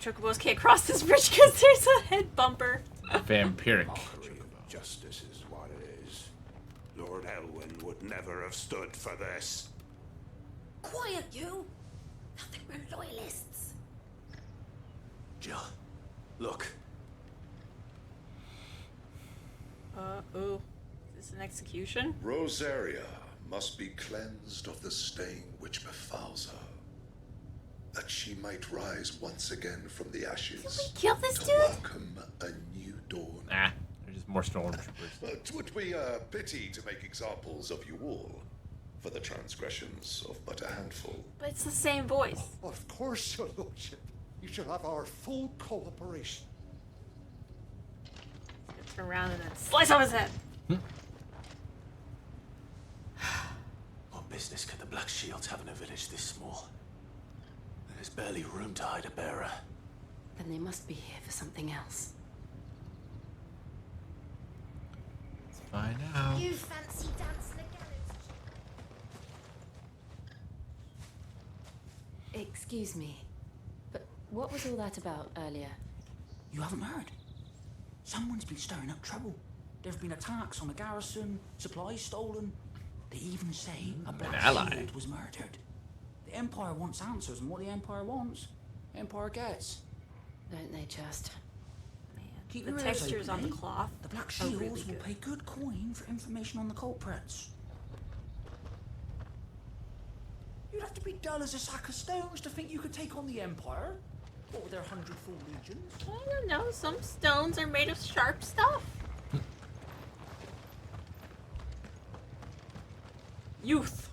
Chocobos can't cross this bridge because there's a head bumper. Vampiric. Mockery of justice is what it is. Lord Elwyn would never have stood for this. Quiet, you! Nothing, we're loyalists. Jill, look. Uh-oh. Is this an execution? Rosaria must be cleansed of the stain which befouls her, that she might rise once again from the ashes. Did we kill this to dude? welcome a new dawn. Ah, there's just more stormtroopers. It would be a pity to make examples of you all for the transgressions of but a handful. But it's the same voice. Of course, your lordship. You shall have our full cooperation. Let's turn around and then slice off his head. What business could the Black Shields have in a village this small? There's barely room to hide a bearer. Then they must be here for something else. Let's find out. You fancy dance the gallows? Excuse me, but what was all that about earlier? You haven't heard? Someone's been stirring up trouble. There have been attacks on the garrison, supplies stolen. They even say a Black ally. Shield was murdered. The Empire wants answers, and what the Empire wants, Empire gets. Don't they just? Keep The your ears textures open, on the eh? cloth The Black are Shields really will good. pay good coin for information on the culprits. You'd have to be dull as a sack of stones to think you could take on the Empire. What with their 100-fold legions? I don't know. Some stones are made of sharp stuff. Youth.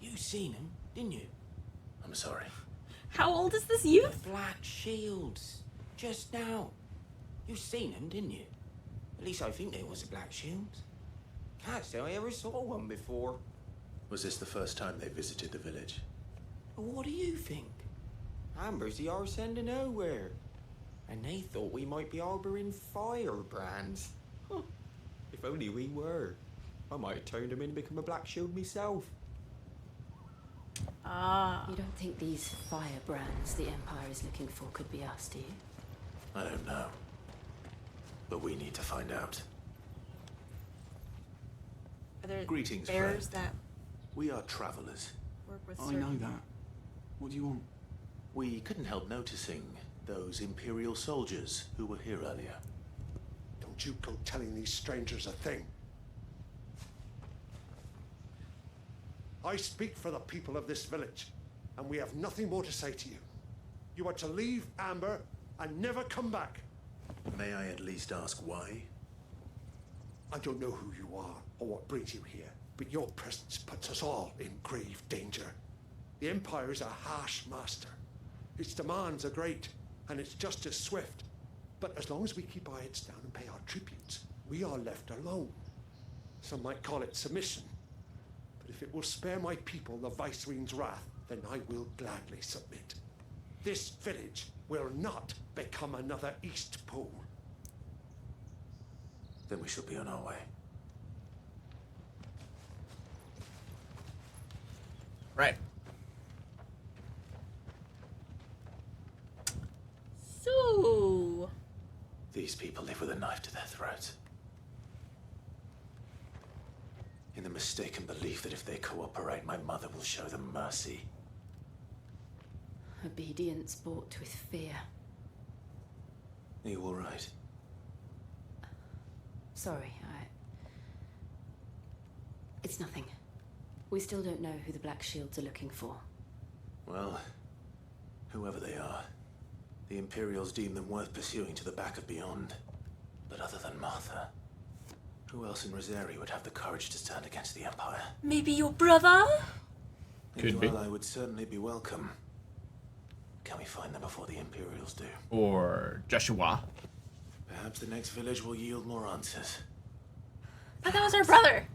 You seen him, didn't you? I'm sorry. How old is this youth? Black Shields. Just now. You seen him, didn't you? At least I think there was a Black Shield. Can't say I ever saw one before. Was this the first time they visited the village? What do you think? Amber's the arse end of nowhere. And they thought we might be harbouring firebrands. Huh. If only we were. I might have turned them in and become a Black Shield myself. Ah. You don't think these firebrands the Empire is looking for could be us, do you? I don't know. But we need to find out. Are there Greetings, bears friend. that We are travelers. work with I know certain... that. What do you want? We couldn't help noticing those Imperial soldiers who were here earlier. Don't you go telling these strangers a thing. I speak for the people of this village, and we have nothing more to say to you. You are to leave Amber and never come back. May I at least ask why? I don't know who you are or what brings you here, but your presence puts us all in grave danger. The Empire is a harsh master. Its demands are great, and its justice swift. But as long as we keep our heads down and pay our tributes, we are left alone. Some might call it submission. But if it will spare my people the Viceroy's wrath, then I will gladly submit. This village will not become another East Pole. Then we shall be on our way. Right. So... These people live with a knife to their throats. In the mistaken belief that if they cooperate, my mother will show them mercy. Obedience bought with fear. Are you all right? Sorry, It's nothing. We still don't know who the Black Shields are looking for. Well, whoever they are, the Imperials deem them worth pursuing to the back of beyond. But other than Martha, who else in Rosari would have the courage to stand against the Empire? Maybe your brother? Could be. Well, I would certainly be welcome. Can we find them before the Imperials do? Or Joshua. Perhaps the next village will yield more answers. But that was our brother.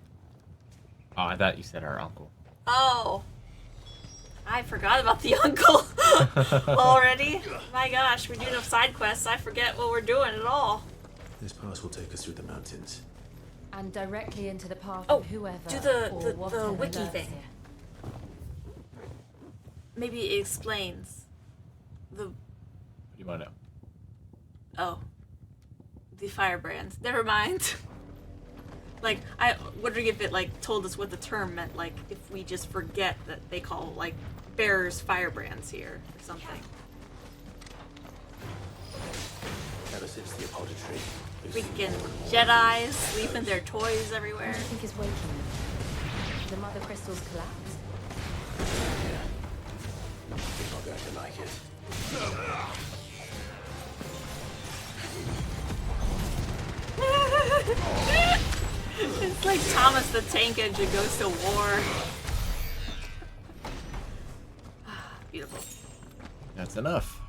Oh, I thought you said our uncle. Oh. I forgot about the uncle already. My gosh, we do enough side quests. I forget what we're doing at all. This pass will take us through the mountains. And directly into the path Oh, of whoever do or the whatever wiki lurks thing. here. Maybe it explains the... What do you want to know? Oh. The firebrands. Never mind. Like, I wondering if it, like, told us what the term meant, like, if we just forget that they call, like, bearers firebrands here, or something. Ever since the apothecary, Freaking Jedis leaving their toys everywhere. What do you think is waking them? The mother crystals collapse? You're not going to like it. It's like Thomas the Tank Engine goes to war. Beautiful. That's enough.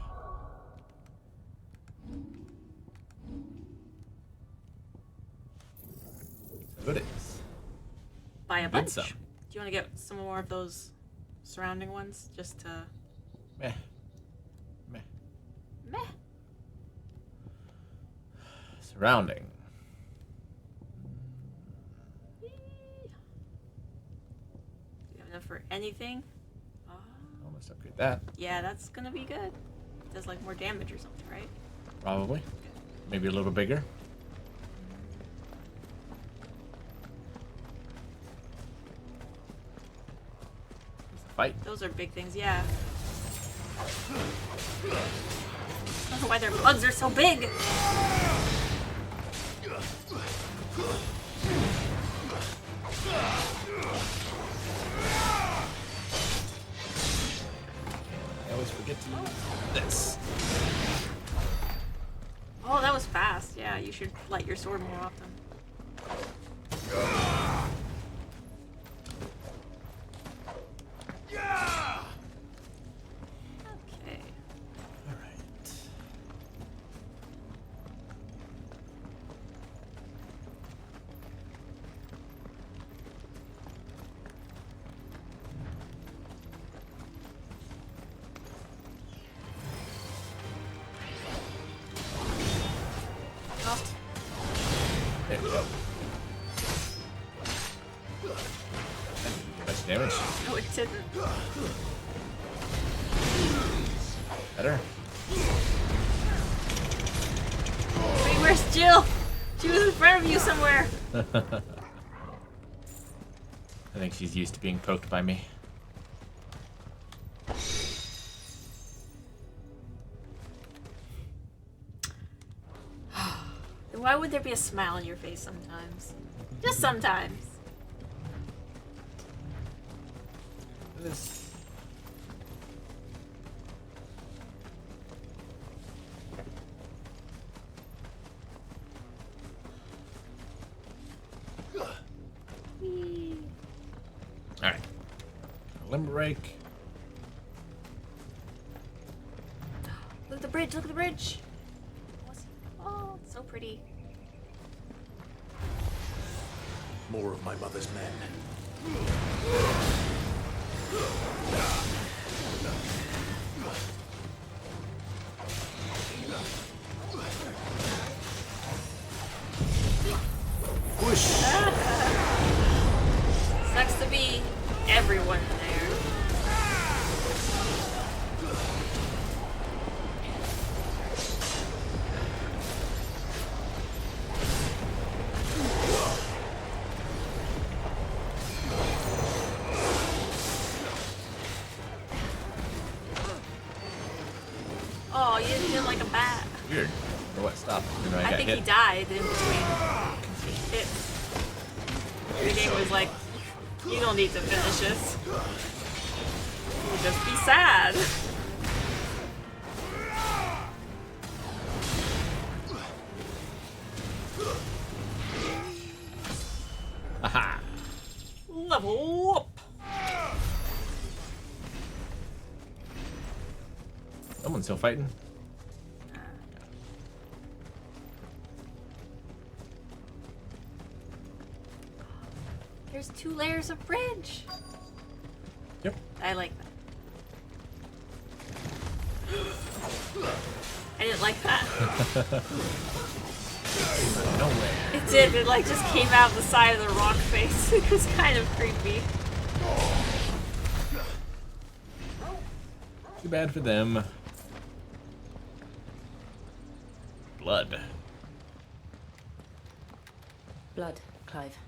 So it is. Buy a Did bunch. some. Do you want to get some more of those surrounding ones? Just to... Meh. Meh. Meh. Surrounding. Do you have enough for anything? Almost upgrade that. Yeah, that's gonna be good. It does like more damage or something, right? Probably. Maybe a little bigger. Fight. Those are big things, yeah. I don't know why their bugs are so big. I always forget to use this. Oh, that was fast. Yeah, you should light your sword more often. Okay. All right. Much damage. No, it didn't. Better. Wait, where's Jill? She was in front of you somewhere. I think she's used to being poked by me. Why would there be a smile on your face sometimes? Just sometimes. This. Alright. Limerick. Look at the bridge, look at the bridge. Oh, it's so pretty. More of my mother's men. Whoosh! Sucks to be everyone there. Oh, you didn't feel like a bat. Weird. Or what? Stop. I think he died in between hits. The game was like, you don't need to finish this. You'll just be sad. Aha! Level up! Someone's still fighting. There's 2 layers of bridge. Yep. I like that. I didn't like that. No way. It did. It like just came out the side of the rock face. It was kind of creepy. Too bad for them. Blood. Blood, Clive.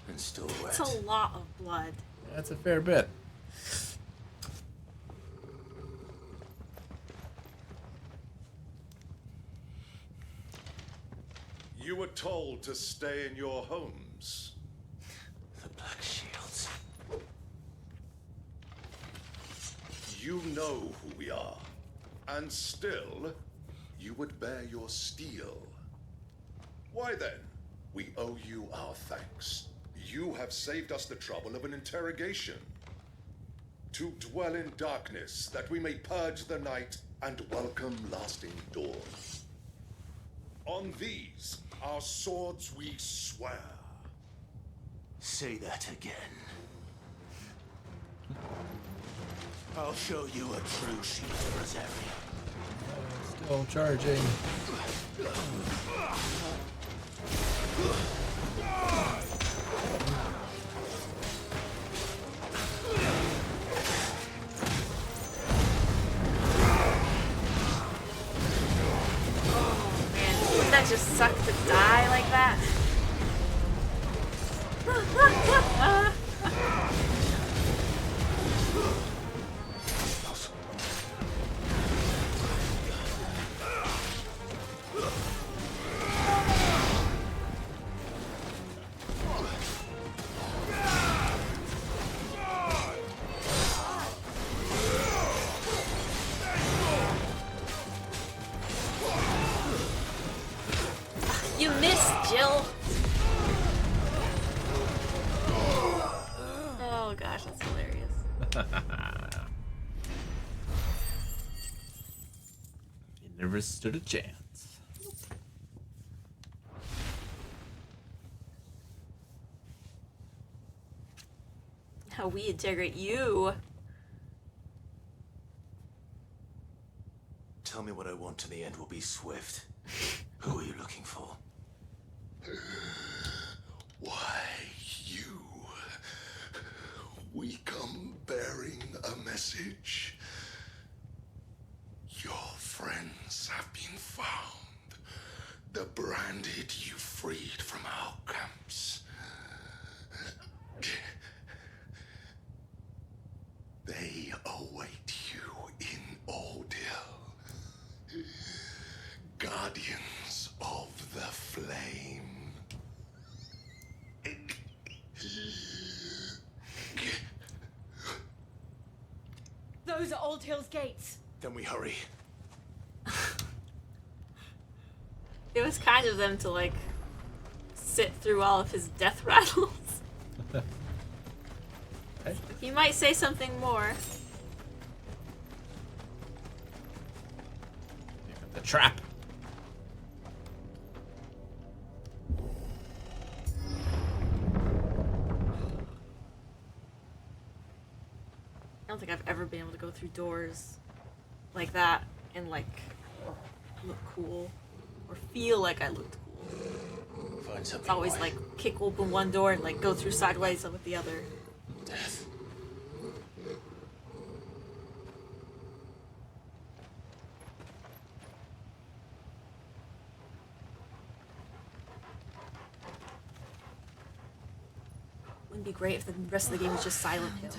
And still It's wet. a lot of blood. That's a fair bit. You were told to stay in your homes. The Black Shields. You know who we are. And still, you would bear your steel. Why then, we owe you our thanks. You have saved us the trouble of an interrogation. To dwell in darkness, that we may purge the night and welcome lasting dawn. On these, our swords we swear. Say that again. I'll show you a true shield, Rosario. Still charging. Wouldn't that just suck to die like that? You missed, Jill. Oh gosh, that's hilarious. You never stood a chance. How we integrate you. Tell me what I want and the end will be swift. Who are you looking for? Why, you. We come bearing a message. Your friends have been found. The branded you freed from our camps. They await you in Ordeal. Guardians of the Flame. Those are Old Hill's gates. Then we hurry. It was kind of them to, like, sit through all of his death rattles. He might say something more. The trap. I don't think I've ever been able to go through doors like that and, like, look cool. Or feel like I looked cool. Find something. It's always, like, kick open one door and, like, go through sideways with the other. Death. Wouldn't it be great if the rest of the game was just Silent Hill?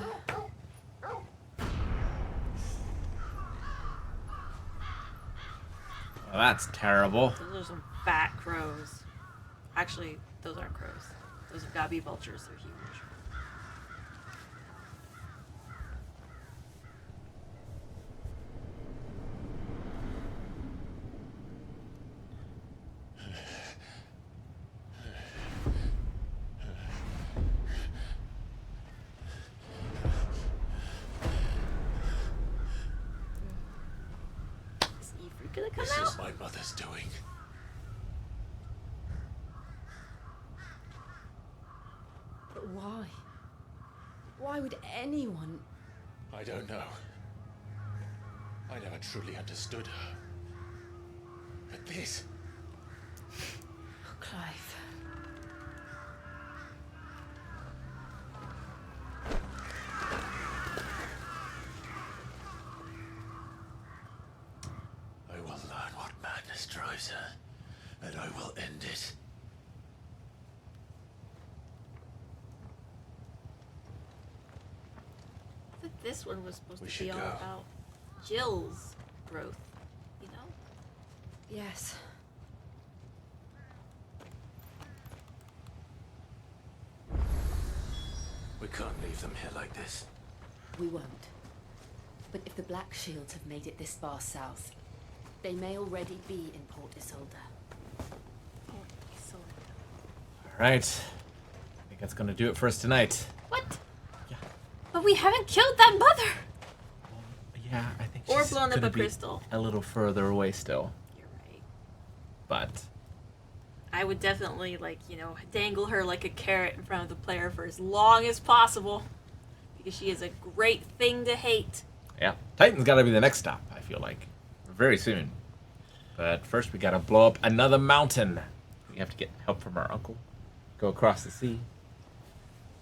Well, that's terrible. Those are some fat crows. Actually, those aren't crows. Those have got to be vultures. They're huge. Gonna come This out? is my mother's doing. But why? Why would anyone? I don't know. I never truly understood her. But this... Oh, Clive. I will learn what madness drives her, and I will end it. I think this one was supposed We to should be all go. about Jill's growth, you know? Yes. We can't leave them here like this. We won't. But if the Black Shields have made it this far south, they may already be in Port Isolde. Alright. I think that's gonna do it for us tonight. What? Yeah. But we haven't killed that mother! Yeah, I think Or she's blown up gonna a be crystal. a little further away still. You're right. But I would definitely, like, you know, dangle her like a carrot in front of the player for as long as possible. Because she is a great thing to hate. yeah, Titan's gotta be the next stop, I feel like. Very soon. But first we gotta blow up another mountain. We have to get help from our uncle. Go across the sea.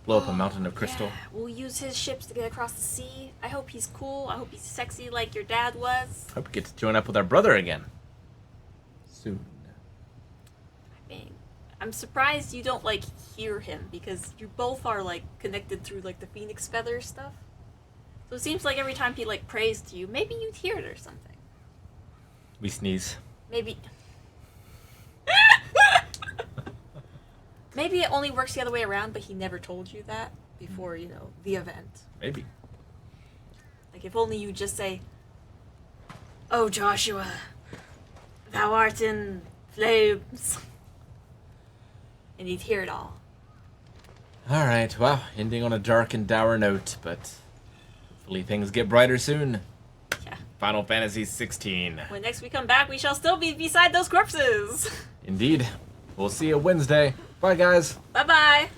Blow up a mountain of crystal. Yeah, we'll use his ships to get across the sea. I hope he's cool. I hope he's sexy like your dad was. Hope we get to join up with our brother again. Soon. I mean, I'm surprised you don't, like, hear him. Because you both are, like, connected through, like, the phoenix feather stuff. So it seems like every time he, like, prays to you, maybe you'd hear it or something. We sneeze. Maybe... Maybe it only works the other way around, but he never told you that before, you know, the event. Maybe. Like, if only you just say, "Oh, Joshua, thou art in flames." And he'd hear it all. Alright, well, ending on a dark and dour note, but hopefully things get brighter soon. Yeah. Final Fantasy 16. When next we come back, we shall still be beside those corpses. Indeed. We'll see you Wednesday. Bye, guys. Bye-bye.